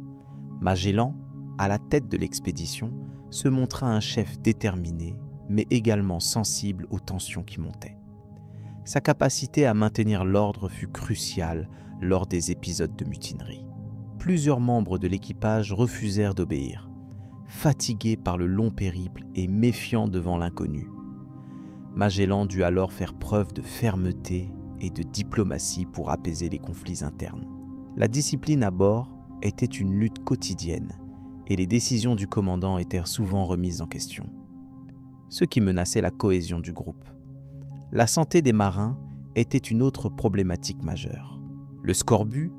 Magellan, à la tête de l'expédition, se montra un chef déterminé, mais également sensible aux tensions qui montaient. Sa capacité à maintenir l'ordre fut cruciale lors des épisodes de mutinerie. Plusieurs membres de l'équipage refusèrent d'obéir, fatigués par le long périple et méfiants devant l'inconnu. Magellan dut alors faire preuve de fermeté et de diplomatie pour apaiser les conflits internes. La discipline à bord était une lutte quotidienne et les décisions du commandant étaient souvent remises en question, ce qui menaçait la cohésion du groupe. La santé des marins était une autre problématique majeure. Le scorbut,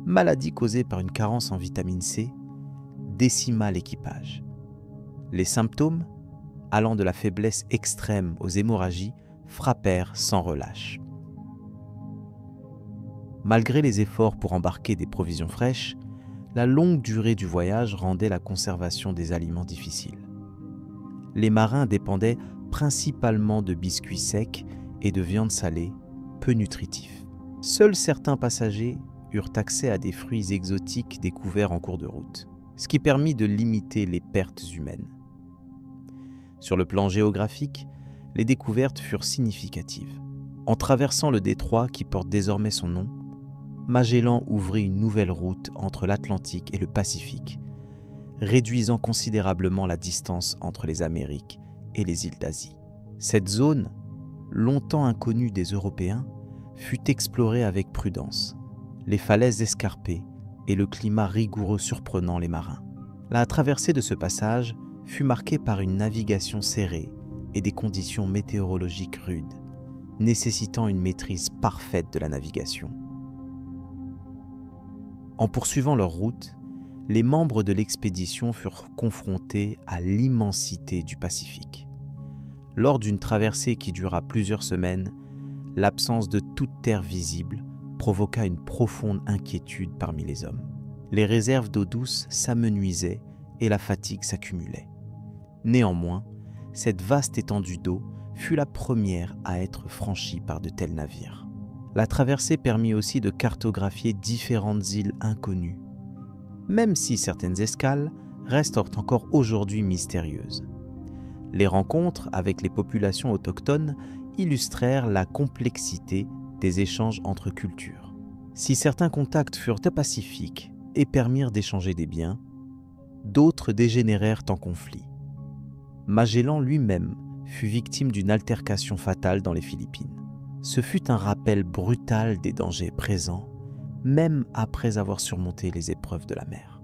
maladie causée par une carence en vitamine C, décima l'équipage. Les symptômes, allant de la faiblesse extrême aux hémorragies, frappèrent sans relâche. Malgré les efforts pour embarquer des provisions fraîches, la longue durée du voyage rendait la conservation des aliments difficile. Les marins dépendaient principalement de biscuits secs et de viande salée, peu nutritifs. Seuls certains passagers eurent accès à des fruits exotiques découverts en cours de route, ce qui permit de limiter les pertes humaines. Sur le plan géographique, les découvertes furent significatives. En traversant le détroit qui porte désormais son nom, Magellan ouvrit une nouvelle route entre l'Atlantique et le Pacifique, réduisant considérablement la distance entre les Amériques et les îles d'Asie. Cette zone, longtemps inconnue des Européens, fut explorée avec prudence. Les falaises escarpées et le climat rigoureux surprenant les marins. La traversée de ce passage fut marquée par une navigation serrée et des conditions météorologiques rudes, nécessitant une maîtrise parfaite de la navigation. En poursuivant leur route, les membres de l'expédition furent confrontés à l'immensité du Pacifique. Lors d'une traversée qui dura plusieurs semaines, l'absence de toute terre visible provoqua une profonde inquiétude parmi les hommes. Les réserves d'eau douce s'amenuisaient et la fatigue s'accumulait. Néanmoins, cette vaste étendue d'eau fut la première à être franchie par de tels navires. La traversée permit aussi de cartographier différentes îles inconnues, même si certaines escales restent encore aujourd'hui mystérieuses. Les rencontres avec les populations autochtones illustrèrent la complexité des échanges entre cultures. Si certains contacts furent pacifiques et permirent d'échanger des biens, d'autres dégénérèrent en conflit. Magellan lui-même fut victime d'une altercation fatale dans les Philippines. Ce fut un rappel brutal des dangers présents, même après avoir surmonté les épreuves de la mer.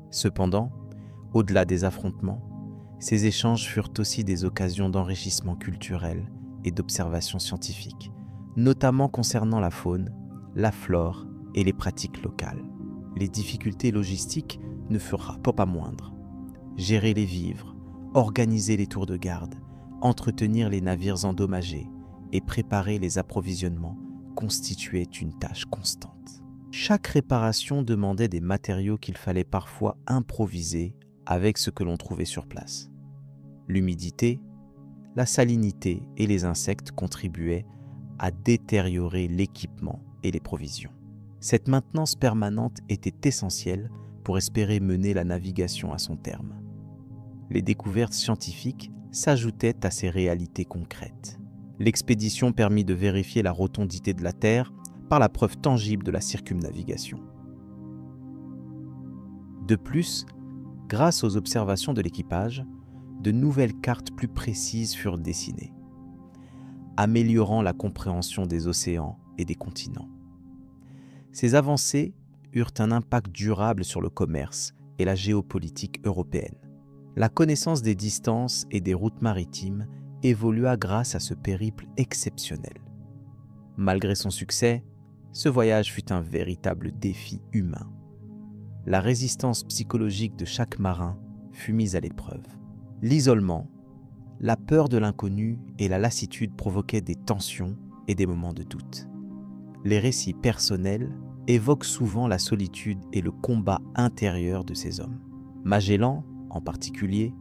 Cependant, au-delà des affrontements, ces échanges furent aussi des occasions d'enrichissement culturel et d'observation scientifique, notamment concernant la faune, la flore et les pratiques locales. Les difficultés logistiques ne furent pas moindres. Gérer les vivres, organiser les tours de garde, entretenir les navires endommagés et préparer les approvisionnements constituait une tâche constante. Chaque réparation demandait des matériaux qu'il fallait parfois improviser avec ce que l'on trouvait sur place. L'humidité, la salinité et les insectes contribuaient à détériorer l'équipement et les provisions. Cette maintenance permanente était essentielle pour espérer mener la navigation à son terme. Les découvertes scientifiques s'ajoutaient à ces réalités concrètes. L'expédition permit de vérifier la rotondité de la Terre par la preuve tangible de la circumnavigation. De plus, grâce aux observations de l'équipage, de nouvelles cartes plus précises furent dessinées, améliorant la compréhension des océans et des continents. Ces avancées eurent un impact durable sur le commerce et la géopolitique européenne. La connaissance des distances et des routes maritimes évolua grâce à ce périple exceptionnel. Malgré son succès, ce voyage fut un véritable défi humain. La résistance psychologique de chaque marin fut mise à l'épreuve. L'isolement, la peur de l'inconnu et la lassitude provoquaient des tensions et des moments de doute. Les récits personnels évoquent souvent la solitude et le combat intérieur de ces hommes. Magellan, en particulier,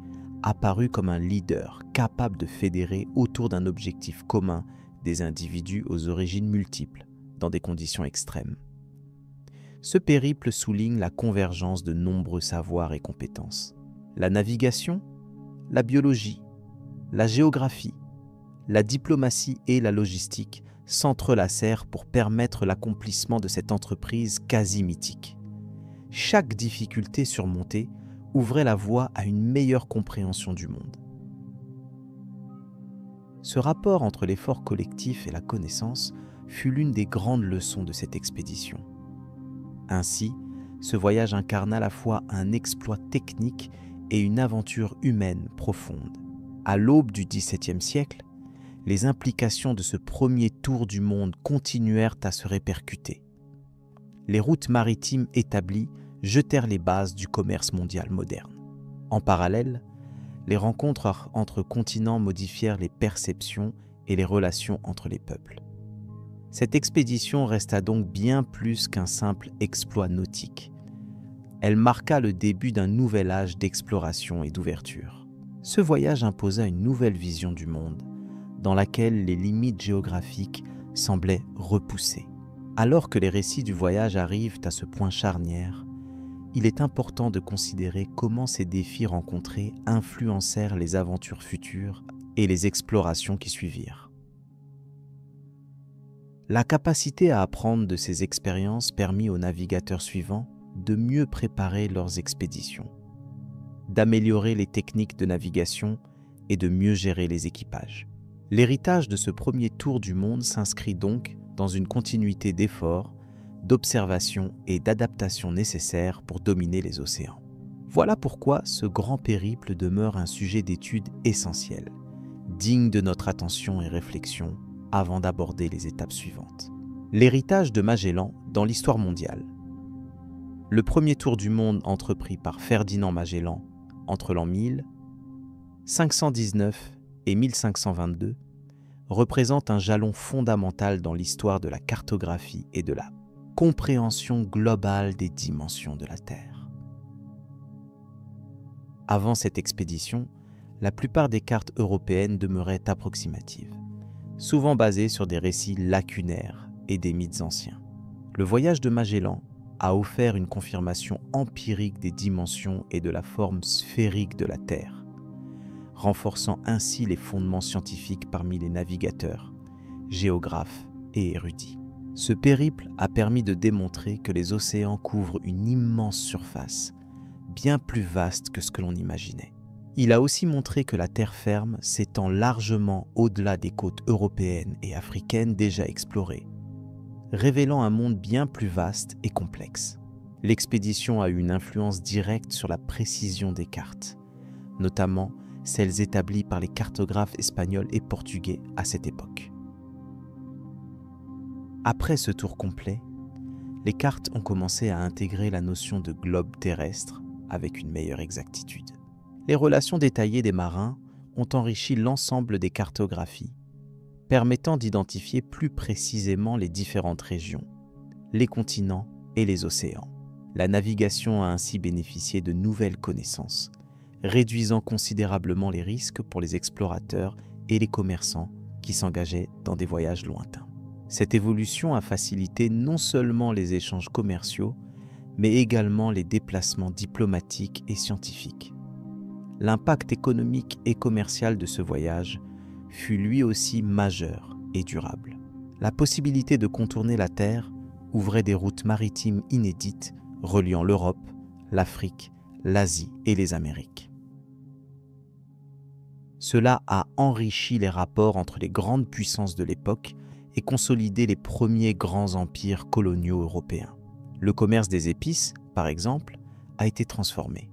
apparut comme un leader capable de fédérer autour d'un objectif commun des individus aux origines multiples, dans des conditions extrêmes. Ce périple souligne la convergence de nombreux savoirs et compétences. La navigation, la biologie, la géographie, la diplomatie et la logistique s'entrelacèrent pour permettre l'accomplissement de cette entreprise quasi mythique. Chaque difficulté surmontée ouvrait la voie à une meilleure compréhension du monde. Ce rapport entre l'effort collectif et la connaissance fut l'une des grandes leçons de cette expédition. Ainsi, ce voyage incarne à la fois un exploit technique et une aventure humaine profonde. À l'aube du XVIIe siècle, les implications de ce premier tour du monde continuèrent à se répercuter. Les routes maritimes établies jetèrent les bases du commerce mondial moderne. En parallèle, les rencontres entre continents modifièrent les perceptions et les relations entre les peuples. Cette expédition resta donc bien plus qu'un simple exploit nautique. Elle marqua le début d'un nouvel âge d'exploration et d'ouverture. Ce voyage imposa une nouvelle vision du monde, dans laquelle les limites géographiques semblaient repoussées. Alors que les récits du voyage arrivent à ce point charnière, il est important de considérer comment ces défis rencontrés influencèrent les aventures futures et les explorations qui suivirent. La capacité à apprendre de ces expériences permit aux navigateurs suivants de mieux préparer leurs expéditions, d'améliorer les techniques de navigation et de mieux gérer les équipages. L'héritage de ce premier tour du monde s'inscrit donc dans une continuité d'efforts, d'observation et d'adaptation nécessaires pour dominer les océans. Voilà pourquoi ce grand périple demeure un sujet d'étude essentiel, digne de notre attention et réflexion avant d'aborder les étapes suivantes. L'héritage de Magellan dans l'histoire mondiale. Le premier tour du monde entrepris par Ferdinand Magellan entre l'an 1519 et 1522 représente un jalon fondamental dans l'histoire de la cartographie et de la compréhension globale des dimensions de la Terre. Avant cette expédition, la plupart des cartes européennes demeuraient approximatives, souvent basées sur des récits lacunaires et des mythes anciens. Le voyage de Magellan a offert une confirmation empirique des dimensions et de la forme sphérique de la Terre, renforçant ainsi les fondements scientifiques parmi les navigateurs, géographes et érudits. Ce périple a permis de démontrer que les océans couvrent une immense surface, bien plus vaste que ce que l'on imaginait. Il a aussi montré que la terre ferme s'étend largement au-delà des côtes européennes et africaines déjà explorées, révélant un monde bien plus vaste et complexe. L'expédition a eu une influence directe sur la précision des cartes, notamment celles établies par les cartographes espagnols et portugais à cette époque. Après ce tour complet, les cartes ont commencé à intégrer la notion de globe terrestre avec une meilleure exactitude. Les relations détaillées des marins ont enrichi l'ensemble des cartographies, permettant d'identifier plus précisément les différentes régions, les continents et les océans. La navigation a ainsi bénéficié de nouvelles connaissances, réduisant considérablement les risques pour les explorateurs et les commerçants qui s'engageaient dans des voyages lointains. Cette évolution a facilité non seulement les échanges commerciaux, mais également les déplacements diplomatiques et scientifiques. L'impact économique et commercial de ce voyage fut lui aussi majeur et durable. La possibilité de contourner la Terre ouvrait des routes maritimes inédites reliant l'Europe, l'Afrique, l'Asie et les Amériques. Cela a enrichi les rapports entre les grandes puissances de l'époque et consolidé les premiers grands empires coloniaux européens. Le commerce des épices, par exemple, a été transformé.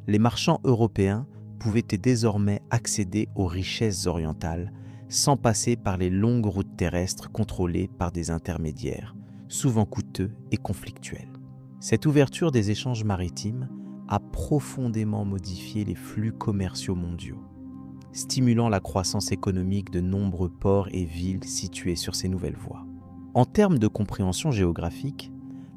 Les marchands européens pouvaient désormais accéder aux richesses orientales sans passer par les longues routes terrestres contrôlées par des intermédiaires, souvent coûteux et conflictuels. Cette ouverture des échanges maritimes a profondément modifié les flux commerciaux mondiaux, stimulant la croissance économique de nombreux ports et villes situés sur ces nouvelles voies. En termes de compréhension géographique,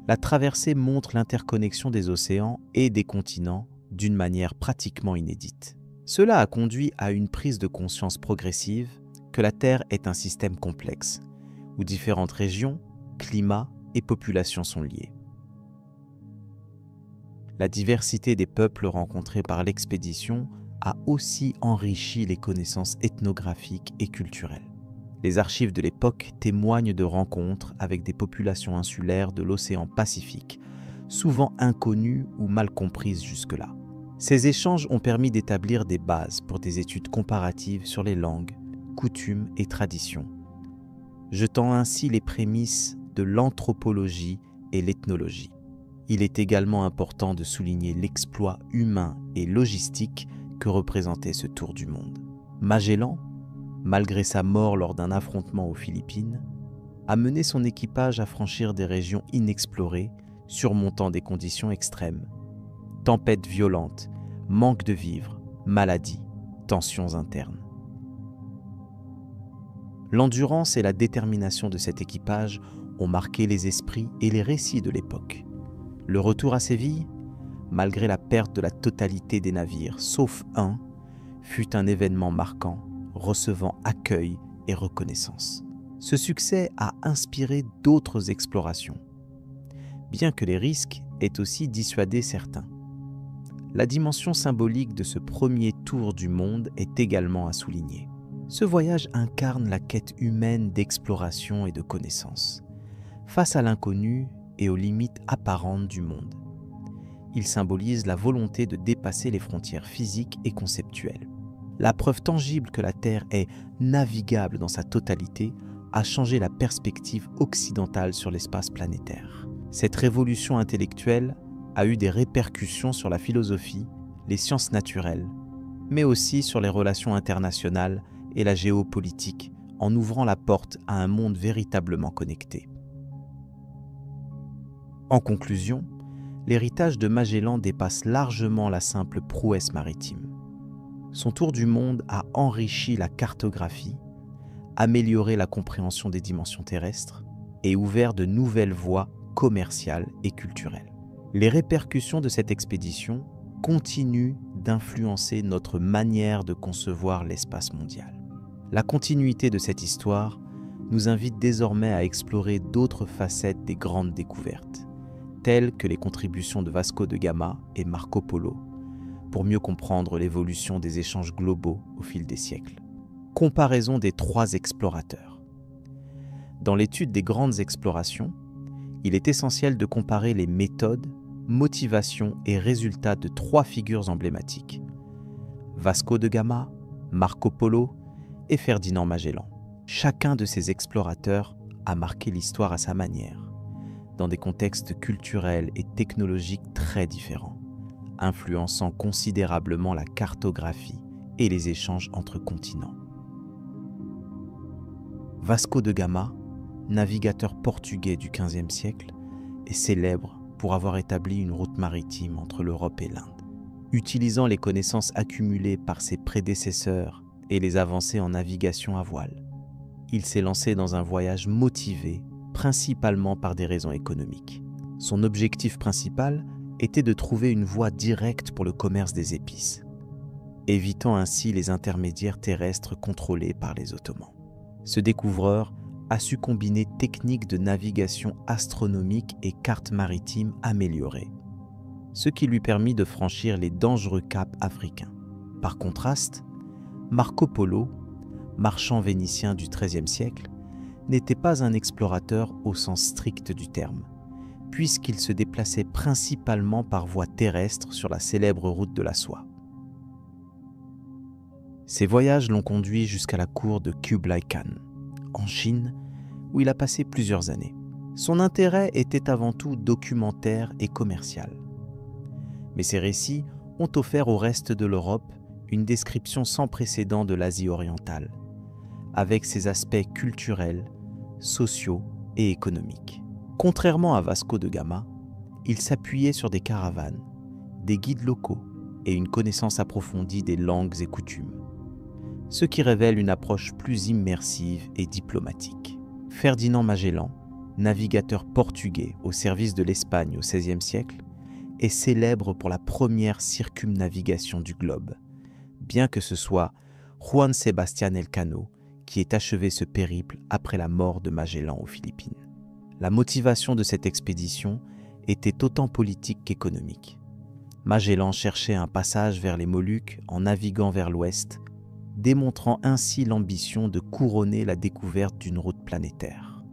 la traversée montre l'interconnexion des océans et des continents d'une manière pratiquement inédite. Cela a conduit à une prise de conscience progressive que la Terre est un système complexe, où différentes régions, climats et populations sont liées. La diversité des peuples rencontrés par l'expédition a aussi enrichi les connaissances ethnographiques et culturelles. Les archives de l'époque témoignent de rencontres avec des populations insulaires de l'océan Pacifique, souvent inconnues ou mal comprises jusque-là. Ces échanges ont permis d'établir des bases pour des études comparatives sur les langues, coutumes et traditions, jetant ainsi les prémices de l'anthropologie et l'ethnologie. Il est également important de souligner l'exploit humain et logistique que représentait ce tour du monde. Magellan, malgré sa mort lors d'un affrontement aux Philippines, a mené son équipage à franchir des régions inexplorées, surmontant des conditions extrêmes. Tempêtes violentes, manque de vivres, maladies, tensions internes. L'endurance et la détermination de cet équipage ont marqué les esprits et les récits de l'époque. Le retour à Séville, malgré la perte de la totalité des navires, sauf un, fut un événement marquant, recevant accueil et reconnaissance. Ce succès a inspiré d'autres explorations, bien que les risques aient aussi dissuadé certains. La dimension symbolique de ce premier tour du monde est également à souligner. Ce voyage incarne la quête humaine d'exploration et de connaissance, face à l'inconnu et aux limites apparentes du monde. Il symbolise la volonté de dépasser les frontières physiques et conceptuelles. La preuve tangible que la Terre est navigable dans sa totalité a changé la perspective occidentale sur l'espace planétaire. Cette révolution intellectuelle a eu des répercussions sur la philosophie, les sciences naturelles, mais aussi sur les relations internationales et la géopolitique, en ouvrant la porte à un monde véritablement connecté. En conclusion, l'héritage de Magellan dépasse largement la simple prouesse maritime. Son tour du monde a enrichi la cartographie, amélioré la compréhension des dimensions terrestres et ouvert de nouvelles voies commerciales et culturelles. Les répercussions de cette expédition continuent d'influencer notre manière de concevoir l'espace mondial. La continuité de cette histoire nous invite désormais à explorer d'autres facettes des grandes découvertes, telles que les contributions de Vasco de Gama et Marco Polo, pour mieux comprendre l'évolution des échanges globaux au fil des siècles. Comparaison des 3 explorateurs. Dans l'étude des grandes explorations, il est essentiel de comparer les méthodes, motivations et résultats de 3 figures emblématiques: Vasco de Gama, Marco Polo et Ferdinand Magellan. Chacun de ces explorateurs a marqué l'histoire à sa manière, dans des contextes culturels et technologiques très différents, influençant considérablement la cartographie et les échanges entre continents. Vasco de Gama, navigateur portugais du XVe siècle, est célèbre pour avoir établi une route maritime entre l'Europe et l'Inde. Utilisant les connaissances accumulées par ses prédécesseurs et les avancées en navigation à voile, il s'est lancé dans un voyage motivé principalement par des raisons économiques. Son objectif principal était de trouver une voie directe pour le commerce des épices, évitant ainsi les intermédiaires terrestres contrôlés par les Ottomans. Ce découvreur a su combiner techniques de navigation astronomique et cartes maritimes améliorées, ce qui lui permit de franchir les dangereux caps africains. Par contraste, Marco Polo, marchand vénitien du XIIIe siècle, n'était pas un explorateur au sens strict du terme, puisqu'il se déplaçait principalement par voie terrestre sur la célèbre route de la soie. Ses voyages l'ont conduit jusqu'à la cour de Kublai Khan, en Chine, où il a passé plusieurs années. Son intérêt était avant tout documentaire et commercial. Mais ses récits ont offert au reste de l'Europe une description sans précédent de l'Asie orientale, avec ses aspects culturels, sociaux et économiques. Contrairement à Vasco de Gama, il s'appuyait sur des caravanes, des guides locaux et une connaissance approfondie des langues et coutumes, ce qui révèle une approche plus immersive et diplomatique. Ferdinand Magellan, navigateur portugais au service de l'Espagne au XVIe siècle, est célèbre pour la première circumnavigation du globe, bien que ce soit Juan Sebastián Elcano qui ait achevé ce périple après la mort de Magellan aux Philippines. La motivation de cette expédition était autant politique qu'économique. Magellan cherchait un passage vers les Moluques en naviguant vers l'ouest, démontrant ainsi l'ambition de couronner la découverte d'une route planétaire.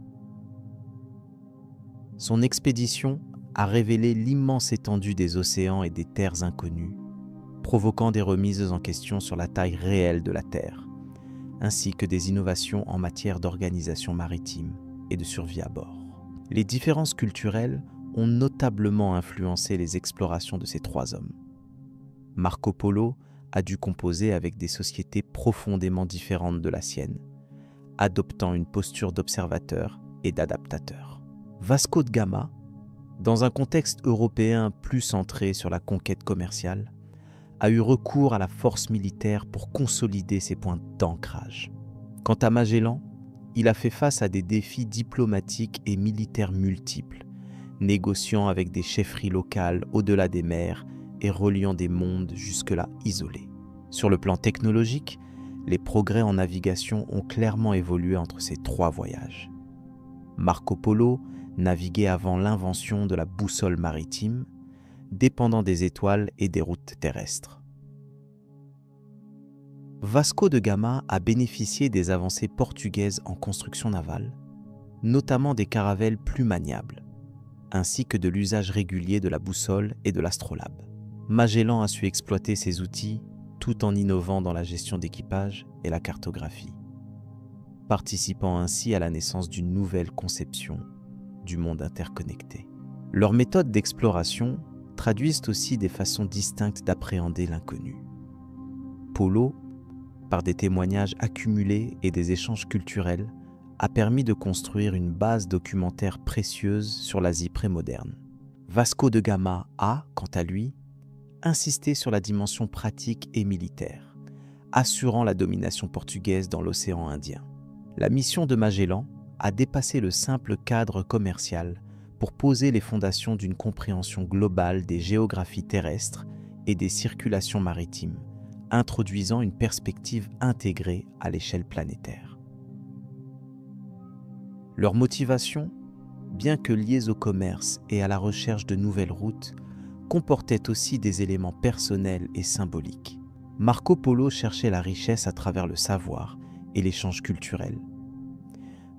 Son expédition a révélé l'immense étendue des océans et des terres inconnues, provoquant des remises en question sur la taille réelle de la Terre, ainsi que des innovations en matière d'organisation maritime et de survie à bord. Les différences culturelles ont notablement influencé les explorations de ces 3 hommes. Marco Polo a dû composer avec des sociétés profondément différentes de la sienne, adoptant une posture d'observateur et d'adaptateur. Vasco de Gama, dans un contexte européen plus centré sur la conquête commerciale, a eu recours à la force militaire pour consolider ses points d'ancrage. Quant à Magellan, il a fait face à des défis diplomatiques et militaires multiples, négociant avec des chefferies locales au-delà des mers et reliant des mondes jusque-là isolés. Sur le plan technologique, les progrès en navigation ont clairement évolué entre ces 3 voyages. Marco Polo naviguait avant l'invention de la boussole maritime, dépendant des étoiles et des routes terrestres. Vasco de Gama a bénéficié des avancées portugaises en construction navale, notamment des caravelles plus maniables, ainsi que de l'usage régulier de la boussole et de l'astrolabe. Magellan a su exploiter ces outils tout en innovant dans la gestion d'équipage et la cartographie, participant ainsi à la naissance d'une nouvelle conception du monde interconnecté. Leurs méthodes d'exploration traduisent aussi des façons distinctes d'appréhender l'inconnu. Polo, par des témoignages accumulés et des échanges culturels, a permis de construire une base documentaire précieuse sur l'Asie prémoderne. Vasco de Gama a, quant à lui, insisté sur la dimension pratique et militaire, assurant la domination portugaise dans l'océan Indien. La mission de Magellan a dépassé le simple cadre commercial pour poser les fondations d'une compréhension globale des géographies terrestres et des circulations maritimes, introduisant une perspective intégrée à l'échelle planétaire. Leur motivation, bien que liées au commerce et à la recherche de nouvelles routes, comportait aussi des éléments personnels et symboliques. Marco Polo cherchait la richesse à travers le savoir et l'échange culturel.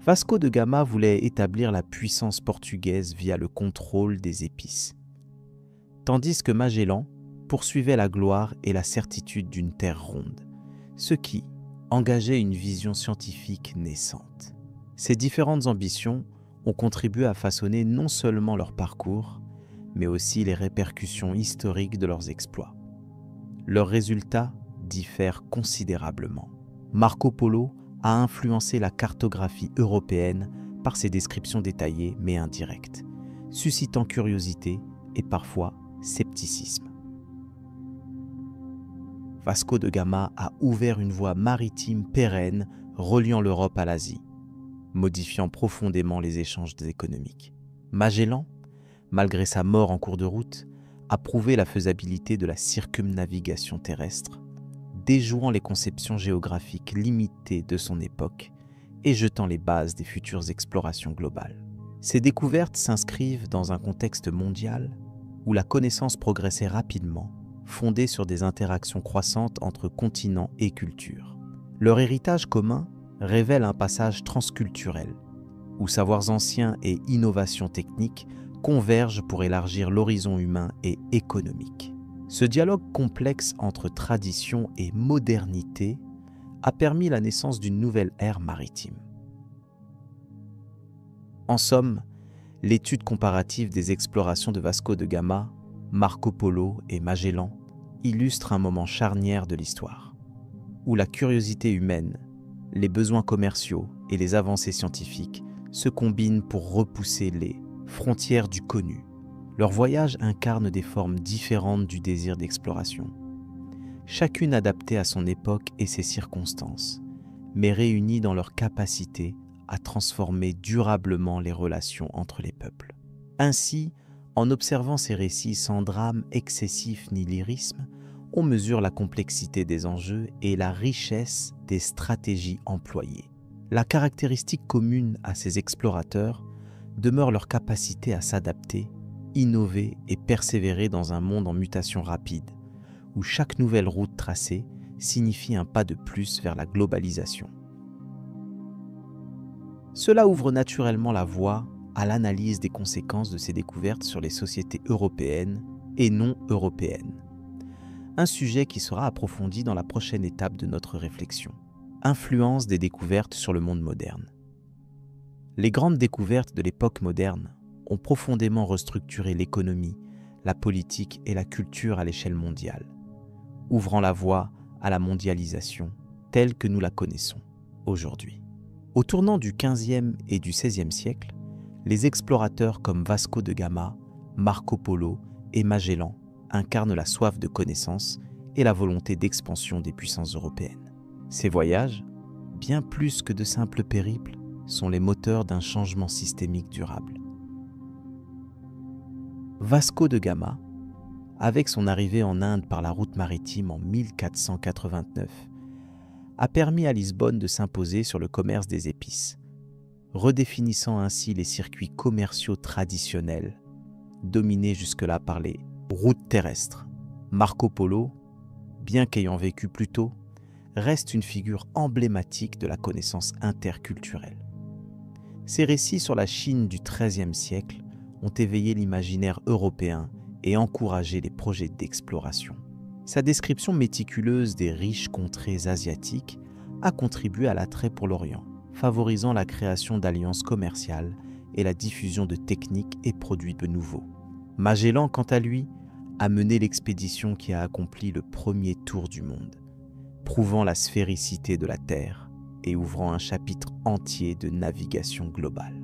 Vasco de Gama voulait établir la puissance portugaise via le contrôle des épices, tandis que Magellan poursuivait la gloire et la certitude d'une terre ronde, ce qui engageait une vision scientifique naissante. Ces différentes ambitions ont contribué à façonner non seulement leur parcours, mais aussi les répercussions historiques de leurs exploits. Leurs résultats diffèrent considérablement. Marco Polo a influencé la cartographie européenne par ses descriptions détaillées mais indirectes, suscitant curiosité et parfois scepticisme. Vasco de Gama a ouvert une voie maritime pérenne reliant l'Europe à l'Asie, modifiant profondément les échanges économiques. Magellan, malgré sa mort en cours de route, a prouvé la faisabilité de la circumnavigation terrestre, déjouant les conceptions géographiques limitées de son époque et jetant les bases des futures explorations globales. Ces découvertes s'inscrivent dans un contexte mondial où la connaissance progressait rapidement, fondée sur des interactions croissantes entre continents et cultures. Leur héritage commun révèle un passage transculturel, où savoirs anciens et innovations techniques convergent pour élargir l'horizon humain et économique. Ce dialogue complexe entre tradition et modernité a permis la naissance d'une nouvelle ère maritime. En somme, l'étude comparative des explorations de Vasco de Gama, Marco Polo et Magellan illustre un moment charnière de l'histoire, où la curiosité humaine, les besoins commerciaux et les avancées scientifiques se combinent pour repousser les frontières du connu. Leurs voyages incarnent des formes différentes du désir d'exploration, chacune adaptée à son époque et ses circonstances, mais réunies dans leur capacité à transformer durablement les relations entre les peuples. Ainsi, en observant ces récits sans drame excessif ni lyrisme, on mesure la complexité des enjeux et la richesse des stratégies employées. La caractéristique commune à ces explorateurs demeure leur capacité à s'adapter, innover et persévérer dans un monde en mutation rapide, où chaque nouvelle route tracée signifie un pas de plus vers la globalisation. Cela ouvre naturellement la voie à l'analyse des conséquences de ces découvertes sur les sociétés européennes et non européennes. Un sujet qui sera approfondi dans la prochaine étape de notre réflexion. Influence des découvertes sur le monde moderne. Les grandes découvertes de l'époque moderne ont profondément restructuré l'économie, la politique et la culture à l'échelle mondiale, ouvrant la voie à la mondialisation telle que nous la connaissons aujourd'hui. Au tournant du XVe et du XVIe siècle, les explorateurs comme Vasco de Gama, Marco Polo et Magellan incarnent la soif de connaissance et la volonté d'expansion des puissances européennes. Ces voyages, bien plus que de simples périples, sont les moteurs d'un changement systémique durable. Vasco de Gama, avec son arrivée en Inde par la route maritime en 1489, a permis à Lisbonne de s'imposer sur le commerce des épices, redéfinissant ainsi les circuits commerciaux traditionnels, dominés jusque-là par les routes terrestres. Marco Polo, bien qu'ayant vécu plus tôt, reste une figure emblématique de la connaissance interculturelle. Ses récits sur la Chine du XIIIe siècle ont éveillé l'imaginaire européen et encouragé les projets d'exploration. Sa description méticuleuse des riches contrées asiatiques a contribué à l'attrait pour l'Orient, favorisant la création d'alliances commerciales et la diffusion de techniques et produits de nouveaux. Magellan, quant à lui, a mené l'expédition qui a accompli le premier tour du monde, prouvant la sphéricité de la Terre et ouvrant un chapitre entier de navigation globale.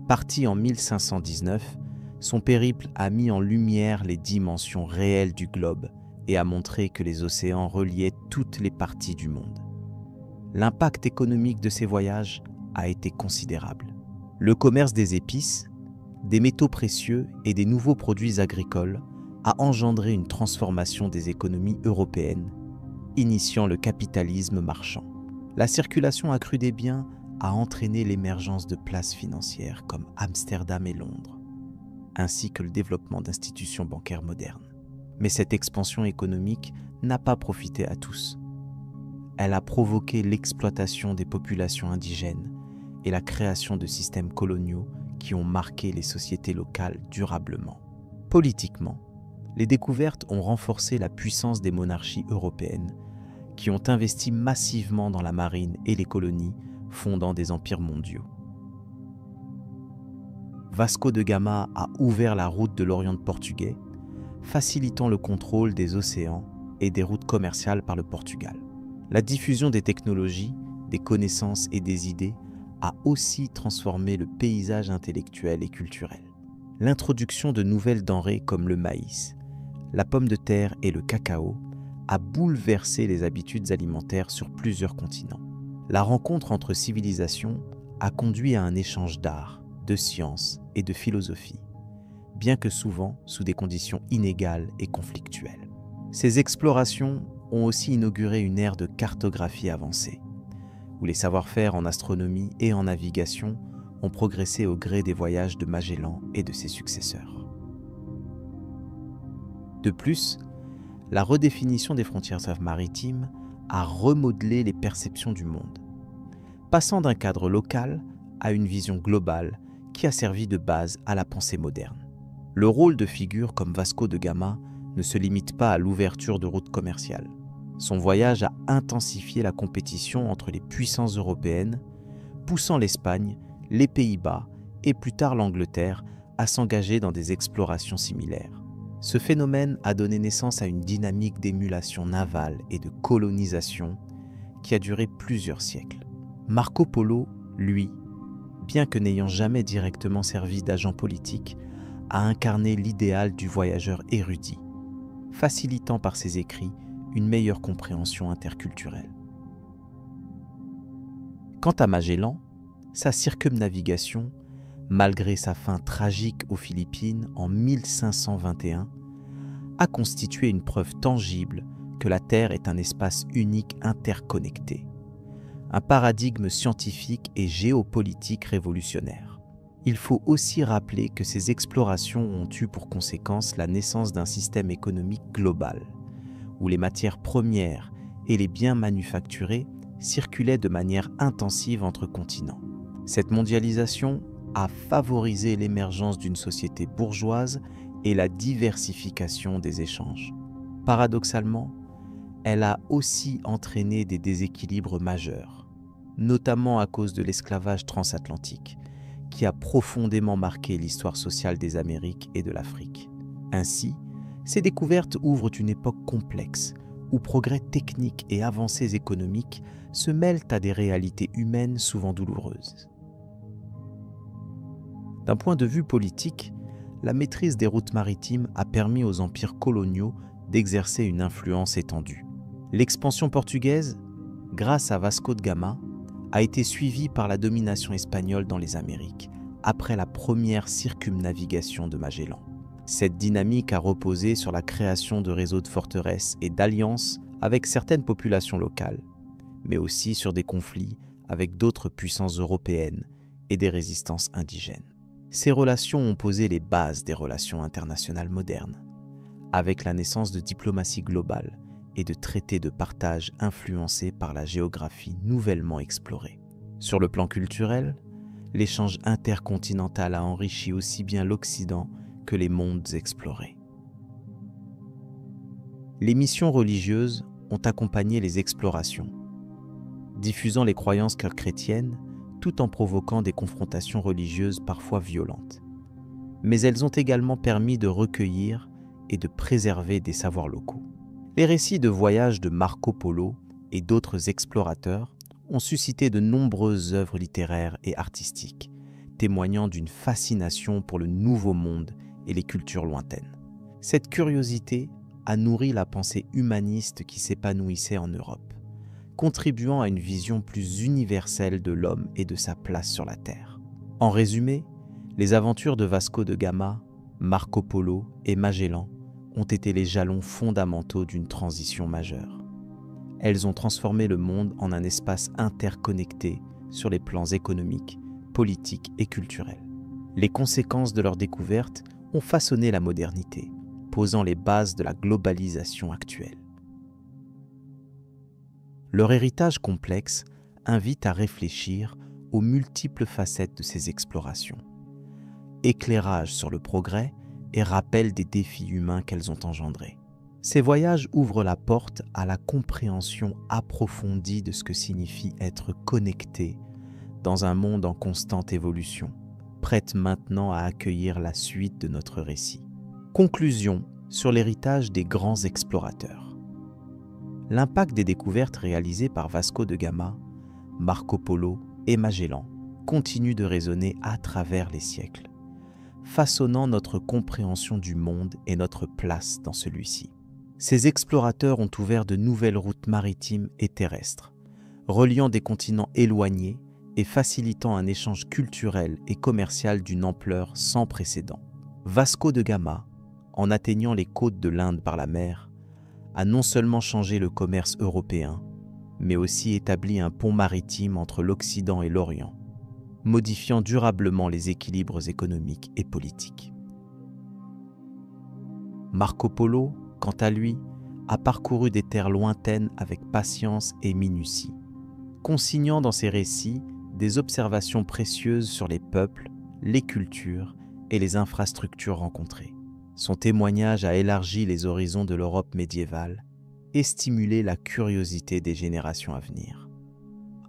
Parti en 1519, son périple a mis en lumière les dimensions réelles du globe et a montré que les océans reliaient toutes les parties du monde. L'impact économique de ces voyages a été considérable. Le commerce des épices, des métaux précieux et des nouveaux produits agricoles a engendré une transformation des économies européennes, initiant le capitalisme marchand. La circulation accrue des biens a entraîné l'émergence de places financières comme Amsterdam et Londres, ainsi que le développement d'institutions bancaires modernes. Mais cette expansion économique n'a pas profité à tous. Elle a provoqué l'exploitation des populations indigènes et la création de systèmes coloniaux qui ont marqué les sociétés locales durablement. Politiquement, les découvertes ont renforcé la puissance des monarchies européennes qui ont investi massivement dans la marine et les colonies, fondant des empires mondiaux. Vasco de Gama a ouvert la route de l'Orient portugais, facilitant le contrôle des océans et des routes commerciales par le Portugal. La diffusion des technologies, des connaissances et des idées a aussi transformé le paysage intellectuel et culturel. L'introduction de nouvelles denrées comme le maïs, la pomme de terre et le cacao a bouleversé les habitudes alimentaires sur plusieurs continents. La rencontre entre civilisations a conduit à un échange d'art, de sciences et de philosophie, bien que souvent sous des conditions inégales et conflictuelles. Ces explorations ont aussi inauguré une ère de cartographie avancée, où les savoir-faire en astronomie et en navigation ont progressé au gré des voyages de Magellan et de ses successeurs. De plus, la redéfinition des frontières maritimes a remodelé les perceptions du monde, passant d'un cadre local à une vision globale qui a servi de base à la pensée moderne. Le rôle de figures comme Vasco de Gama ne se limite pas à l'ouverture de routes commerciales. Son voyage a intensifié la compétition entre les puissances européennes, poussant l'Espagne, les Pays-Bas et plus tard l'Angleterre à s'engager dans des explorations similaires. Ce phénomène a donné naissance à une dynamique d'émulation navale et de colonisation qui a duré plusieurs siècles. Marco Polo, lui, bien que n'ayant jamais directement servi d'agent politique, a incarné l'idéal du voyageur érudit, facilitant par ses écrits une meilleure compréhension interculturelle. Quant à Magellan, sa circumnavigation, malgré sa fin tragique aux Philippines en 1521, a constitué une preuve tangible que la Terre est un espace unique interconnecté, un paradigme scientifique et géopolitique révolutionnaire. Il faut aussi rappeler que ces explorations ont eu pour conséquence la naissance d'un système économique global, où les matières premières et les biens manufacturés circulaient de manière intensive entre continents. Cette mondialisation a favorisé l'émergence d'une société bourgeoise et la diversification des échanges. Paradoxalement, elle a aussi entraîné des déséquilibres majeurs, notamment à cause de l'esclavage transatlantique, qui a profondément marqué l'histoire sociale des Amériques et de l'Afrique. Ainsi, ces découvertes ouvrent une époque complexe, où progrès techniques et avancées économiques se mêlent à des réalités humaines souvent douloureuses. D'un point de vue politique, la maîtrise des routes maritimes a permis aux empires coloniaux d'exercer une influence étendue. L'expansion portugaise, grâce à Vasco de Gama, a été suivi par la domination espagnole dans les Amériques, après la première circumnavigation de Magellan. Cette dynamique a reposé sur la création de réseaux de forteresses et d'alliances avec certaines populations locales, mais aussi sur des conflits avec d'autres puissances européennes et des résistances indigènes. Ces relations ont posé les bases des relations internationales modernes, avec la naissance de diplomaties globales et de traités de partage influencés par la géographie nouvellement explorée. Sur le plan culturel, l'échange intercontinental a enrichi aussi bien l'Occident que les mondes explorés. Les missions religieuses ont accompagné les explorations, diffusant les croyances chrétiennes tout en provoquant des confrontations religieuses parfois violentes. Mais elles ont également permis de recueillir et de préserver des savoirs locaux. Les récits de voyages de Marco Polo et d'autres explorateurs ont suscité de nombreuses œuvres littéraires et artistiques, témoignant d'une fascination pour le nouveau monde et les cultures lointaines. Cette curiosité a nourri la pensée humaniste qui s'épanouissait en Europe, contribuant à une vision plus universelle de l'homme et de sa place sur la Terre. En résumé, les aventures de Vasco de Gama, Marco Polo et Magellan ont été les jalons fondamentaux d'une transition majeure. Elles ont transformé le monde en un espace interconnecté sur les plans économiques, politiques et culturels. Les conséquences de leur découverte ont façonné la modernité, posant les bases de la globalisation actuelle. Leur héritage complexe invite à réfléchir aux multiples facettes de ces explorations. Éclairage sur le progrès et rappel des défis humains qu'elles ont engendrés. Ces voyages ouvrent la porte à la compréhension approfondie de ce que signifie être connecté dans un monde en constante évolution, prête maintenant à accueillir la suite de notre récit. Conclusion sur l'héritage des grands explorateurs. L'impact des découvertes réalisées par Vasco de Gama, Marco Polo et Magellan continue de résonner à travers les siècles, façonnant notre compréhension du monde et notre place dans celui-ci. Ces explorateurs ont ouvert de nouvelles routes maritimes et terrestres, reliant des continents éloignés et facilitant un échange culturel et commercial d'une ampleur sans précédent. Vasco de Gama, en atteignant les côtes de l'Inde par la mer, a non seulement changé le commerce européen, mais aussi établi un pont maritime entre l'Occident et l'Orient, modifiant durablement les équilibres économiques et politiques. Marco Polo, quant à lui, a parcouru des terres lointaines avec patience et minutie, consignant dans ses récits des observations précieuses sur les peuples, les cultures et les infrastructures rencontrées. Son témoignage a élargi les horizons de l'Europe médiévale et stimulé la curiosité des générations à venir,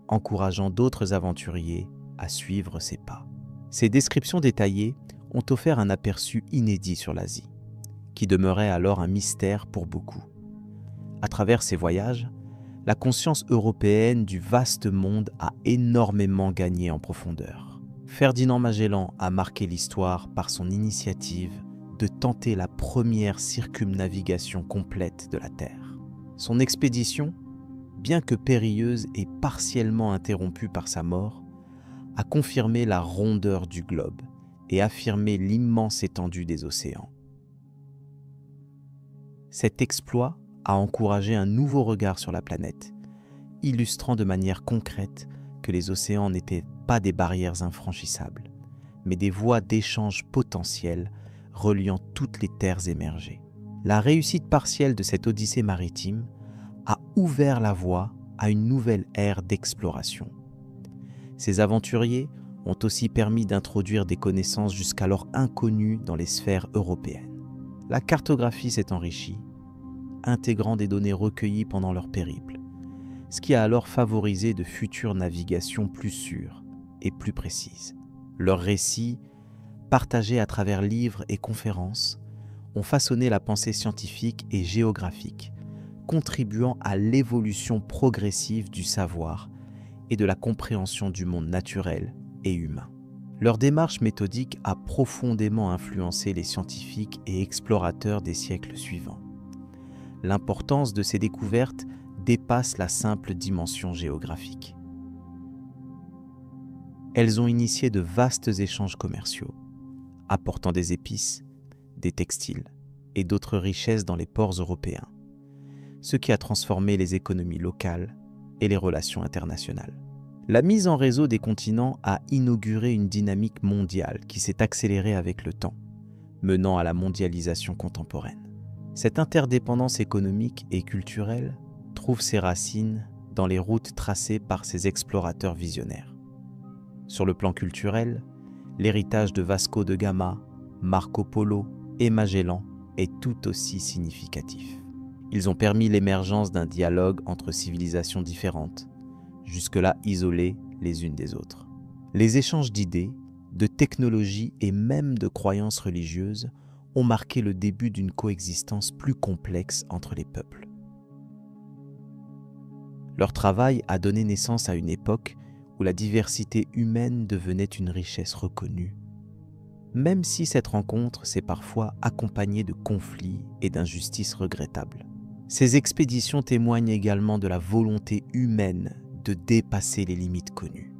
encourageant d'autres aventuriers à suivre ses pas. Ces descriptions détaillées ont offert un aperçu inédit sur l'Asie, qui demeurait alors un mystère pour beaucoup. À travers ces voyages, la conscience européenne du vaste monde a énormément gagné en profondeur. Ferdinand Magellan a marqué l'histoire par son initiative de tenter la première circumnavigation complète de la Terre. Son expédition, bien que périlleuse et partiellement interrompue par sa mort, a confirmé la rondeur du globe et affirmé l'immense étendue des océans. Cet exploit a encouragé un nouveau regard sur la planète, illustrant de manière concrète que les océans n'étaient pas des barrières infranchissables, mais des voies d'échange potentielles reliant toutes les terres émergées. La réussite partielle de cette odyssée maritime a ouvert la voie à une nouvelle ère d'exploration. Ces aventuriers ont aussi permis d'introduire des connaissances jusqu'alors inconnues dans les sphères européennes. La cartographie s'est enrichie, intégrant des données recueillies pendant leur périple, ce qui a alors favorisé de futures navigations plus sûres et plus précises. Leurs récits, partagés à travers livres et conférences, ont façonné la pensée scientifique et géographique, contribuant à l'évolution progressive du savoir et de la compréhension du monde naturel et humain. Leur démarche méthodique a profondément influencé les scientifiques et explorateurs des siècles suivants. L'importance de ces découvertes dépasse la simple dimension géographique. elles ont initié de vastes échanges commerciaux, apportant des épices, des textiles et d'autres richesses dans les ports européens, ce qui a transformé les économies locales et les relations internationales. La mise en réseau des continents a inauguré une dynamique mondiale qui s'est accélérée avec le temps, menant à la mondialisation contemporaine. Cette interdépendance économique et culturelle trouve ses racines dans les routes tracées par ces explorateurs visionnaires. Sur le plan culturel, l'héritage de Vasco de Gama, Marco Polo et Magellan est tout aussi significatif. Ils ont permis l'émergence d'un dialogue entre civilisations différentes, jusque-là isolées les unes des autres. Les échanges d'idées, de technologies et même de croyances religieuses ont marqué le début d'une coexistence plus complexe entre les peuples. Leur travail a donné naissance à une époque où la diversité humaine devenait une richesse reconnue, même si cette rencontre s'est parfois accompagnée de conflits et d'injustices regrettables. Ces expéditions témoignent également de la volonté humaine de dépasser les limites connues,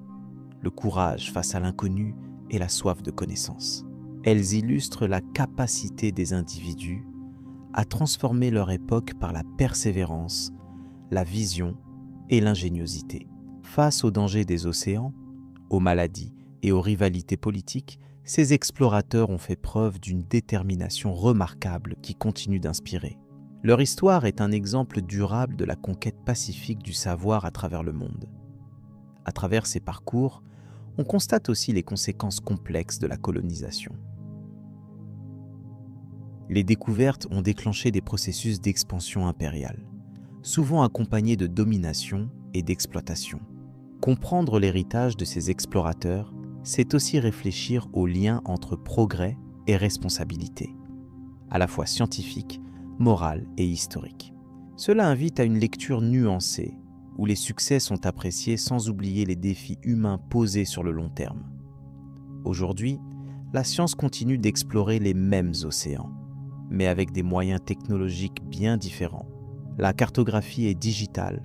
le courage face à l'inconnu et la soif de connaissance. Elles illustrent la capacité des individus à transformer leur époque par la persévérance, la vision et l'ingéniosité. Face aux dangers des océans, aux maladies et aux rivalités politiques, ces explorateurs ont fait preuve d'une détermination remarquable qui continue d'inspirer. Leur histoire est un exemple durable de la conquête pacifique du savoir à travers le monde. À travers ces parcours, on constate aussi les conséquences complexes de la colonisation. Les découvertes ont déclenché des processus d'expansion impériale, souvent accompagnés de domination et d'exploitation. Comprendre l'héritage de ces explorateurs, c'est aussi réfléchir aux liens entre progrès et responsabilité, à la fois scientifique, morale et historique. Cela invite à une lecture nuancée, où les succès sont appréciés sans oublier les défis humains posés sur le long terme. Aujourd'hui, la science continue d'explorer les mêmes océans, mais avec des moyens technologiques bien différents. La cartographie est digitale,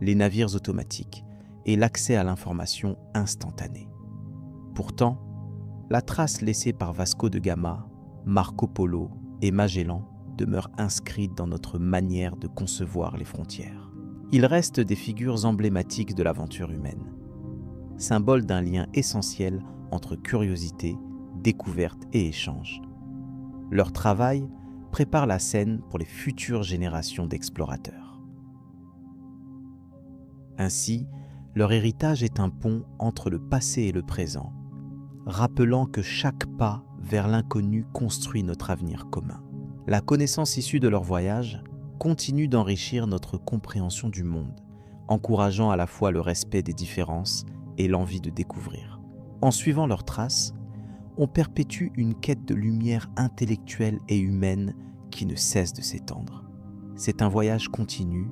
les navires automatiques et l'accès à l'information instantanée. Pourtant, la trace laissée par Vasco de Gama, Marco Polo et Magellan demeure inscrite dans notre manière de concevoir les frontières. Ils restent des figures emblématiques de l'aventure humaine, symboles d'un lien essentiel entre curiosité, découverte et échange. Leur travail prépare la scène pour les futures générations d'explorateurs. Ainsi, leur héritage est un pont entre le passé et le présent, rappelant que chaque pas vers l'inconnu construit notre avenir commun. La connaissance issue de leur voyage continue d'enrichir notre compréhension du monde, encourageant à la fois le respect des différences et l'envie de découvrir. En suivant leurs traces, on perpétue une quête de lumière intellectuelle et humaine qui ne cesse de s'étendre. C'est un voyage continu,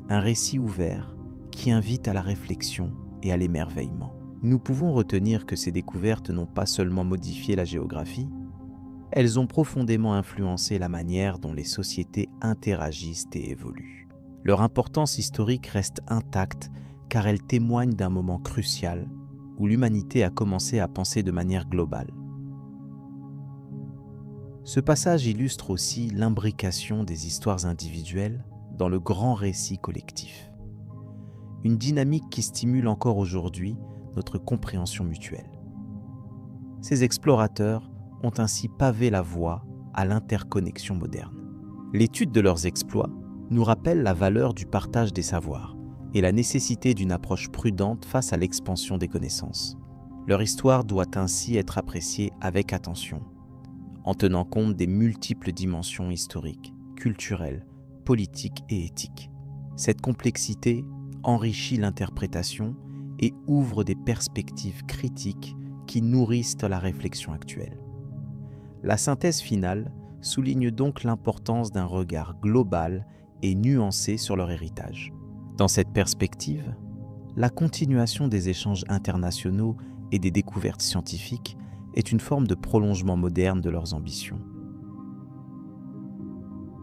un récit ouvert qui invite à la réflexion et à l'émerveillement. Nous pouvons retenir que ces découvertes n'ont pas seulement modifié la géographie, elles ont profondément influencé la manière dont les sociétés interagissent et évoluent. Leur importance historique reste intacte car elle témoigne d'un moment crucial où l'humanité a commencé à penser de manière globale. Ce passage illustre aussi l'imbrication des histoires individuelles dans le grand récit collectif. Une dynamique qui stimule encore aujourd'hui notre compréhension mutuelle. Ces explorateurs ont ainsi pavé la voie à l'interconnexion moderne. L'étude de leurs exploits nous rappelle la valeur du partage des savoirs et la nécessité d'une approche prudente face à l'expansion des connaissances. Leur histoire doit ainsi être appréciée avec attention, en tenant compte des multiples dimensions historiques, culturelles, politiques et éthiques. Cette complexité enrichit l'interprétation et ouvre des perspectives critiques qui nourrissent la réflexion actuelle. La synthèse finale souligne donc l'importance d'un regard global et nuancé sur leur héritage. Dans cette perspective, la continuation des échanges internationaux et des découvertes scientifiques est une forme de prolongement moderne de leurs ambitions.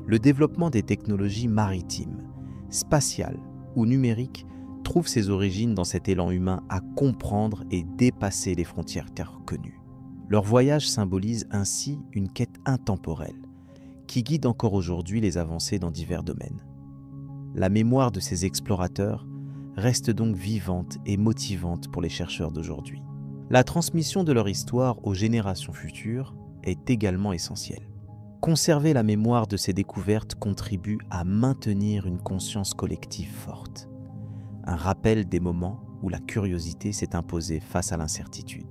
Le développement des technologies maritimes, spatiales ou numériques retrouve ses origines dans cet élan humain à comprendre et dépasser les frontières terre connues. Leur voyage symbolise ainsi une quête intemporelle qui guide encore aujourd'hui les avancées dans divers domaines. La mémoire de ces explorateurs reste donc vivante et motivante pour les chercheurs d'aujourd'hui. La transmission de leur histoire aux générations futures est également essentielle. Conserver la mémoire de ces découvertes contribue à maintenir une conscience collective forte, un rappel des moments où la curiosité s'est imposée face à l'incertitude.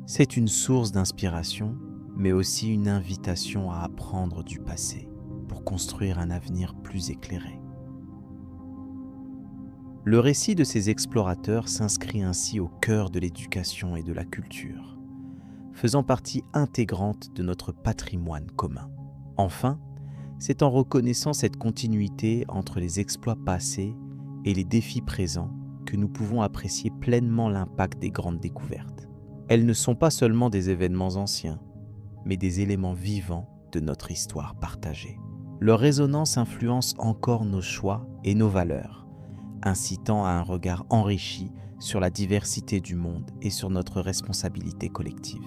C'est une source d'inspiration, mais aussi une invitation à apprendre du passé pour construire un avenir plus éclairé. Le récit de ces explorateurs s'inscrit ainsi au cœur de l'éducation et de la culture, faisant partie intégrante de notre patrimoine commun. Enfin, c'est en reconnaissant cette continuité entre les exploits passés et les défis présents que nous pouvons apprécier pleinement l'impact des grandes découvertes. Elles ne sont pas seulement des événements anciens, mais des éléments vivants de notre histoire partagée. Leur résonance influence encore nos choix et nos valeurs, incitant à un regard enrichi sur la diversité du monde et sur notre responsabilité collective.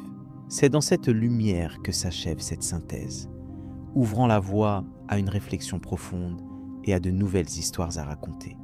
C'est dans cette lumière que s'achève cette synthèse, ouvrant la voie à une réflexion profonde et à de nouvelles histoires à raconter.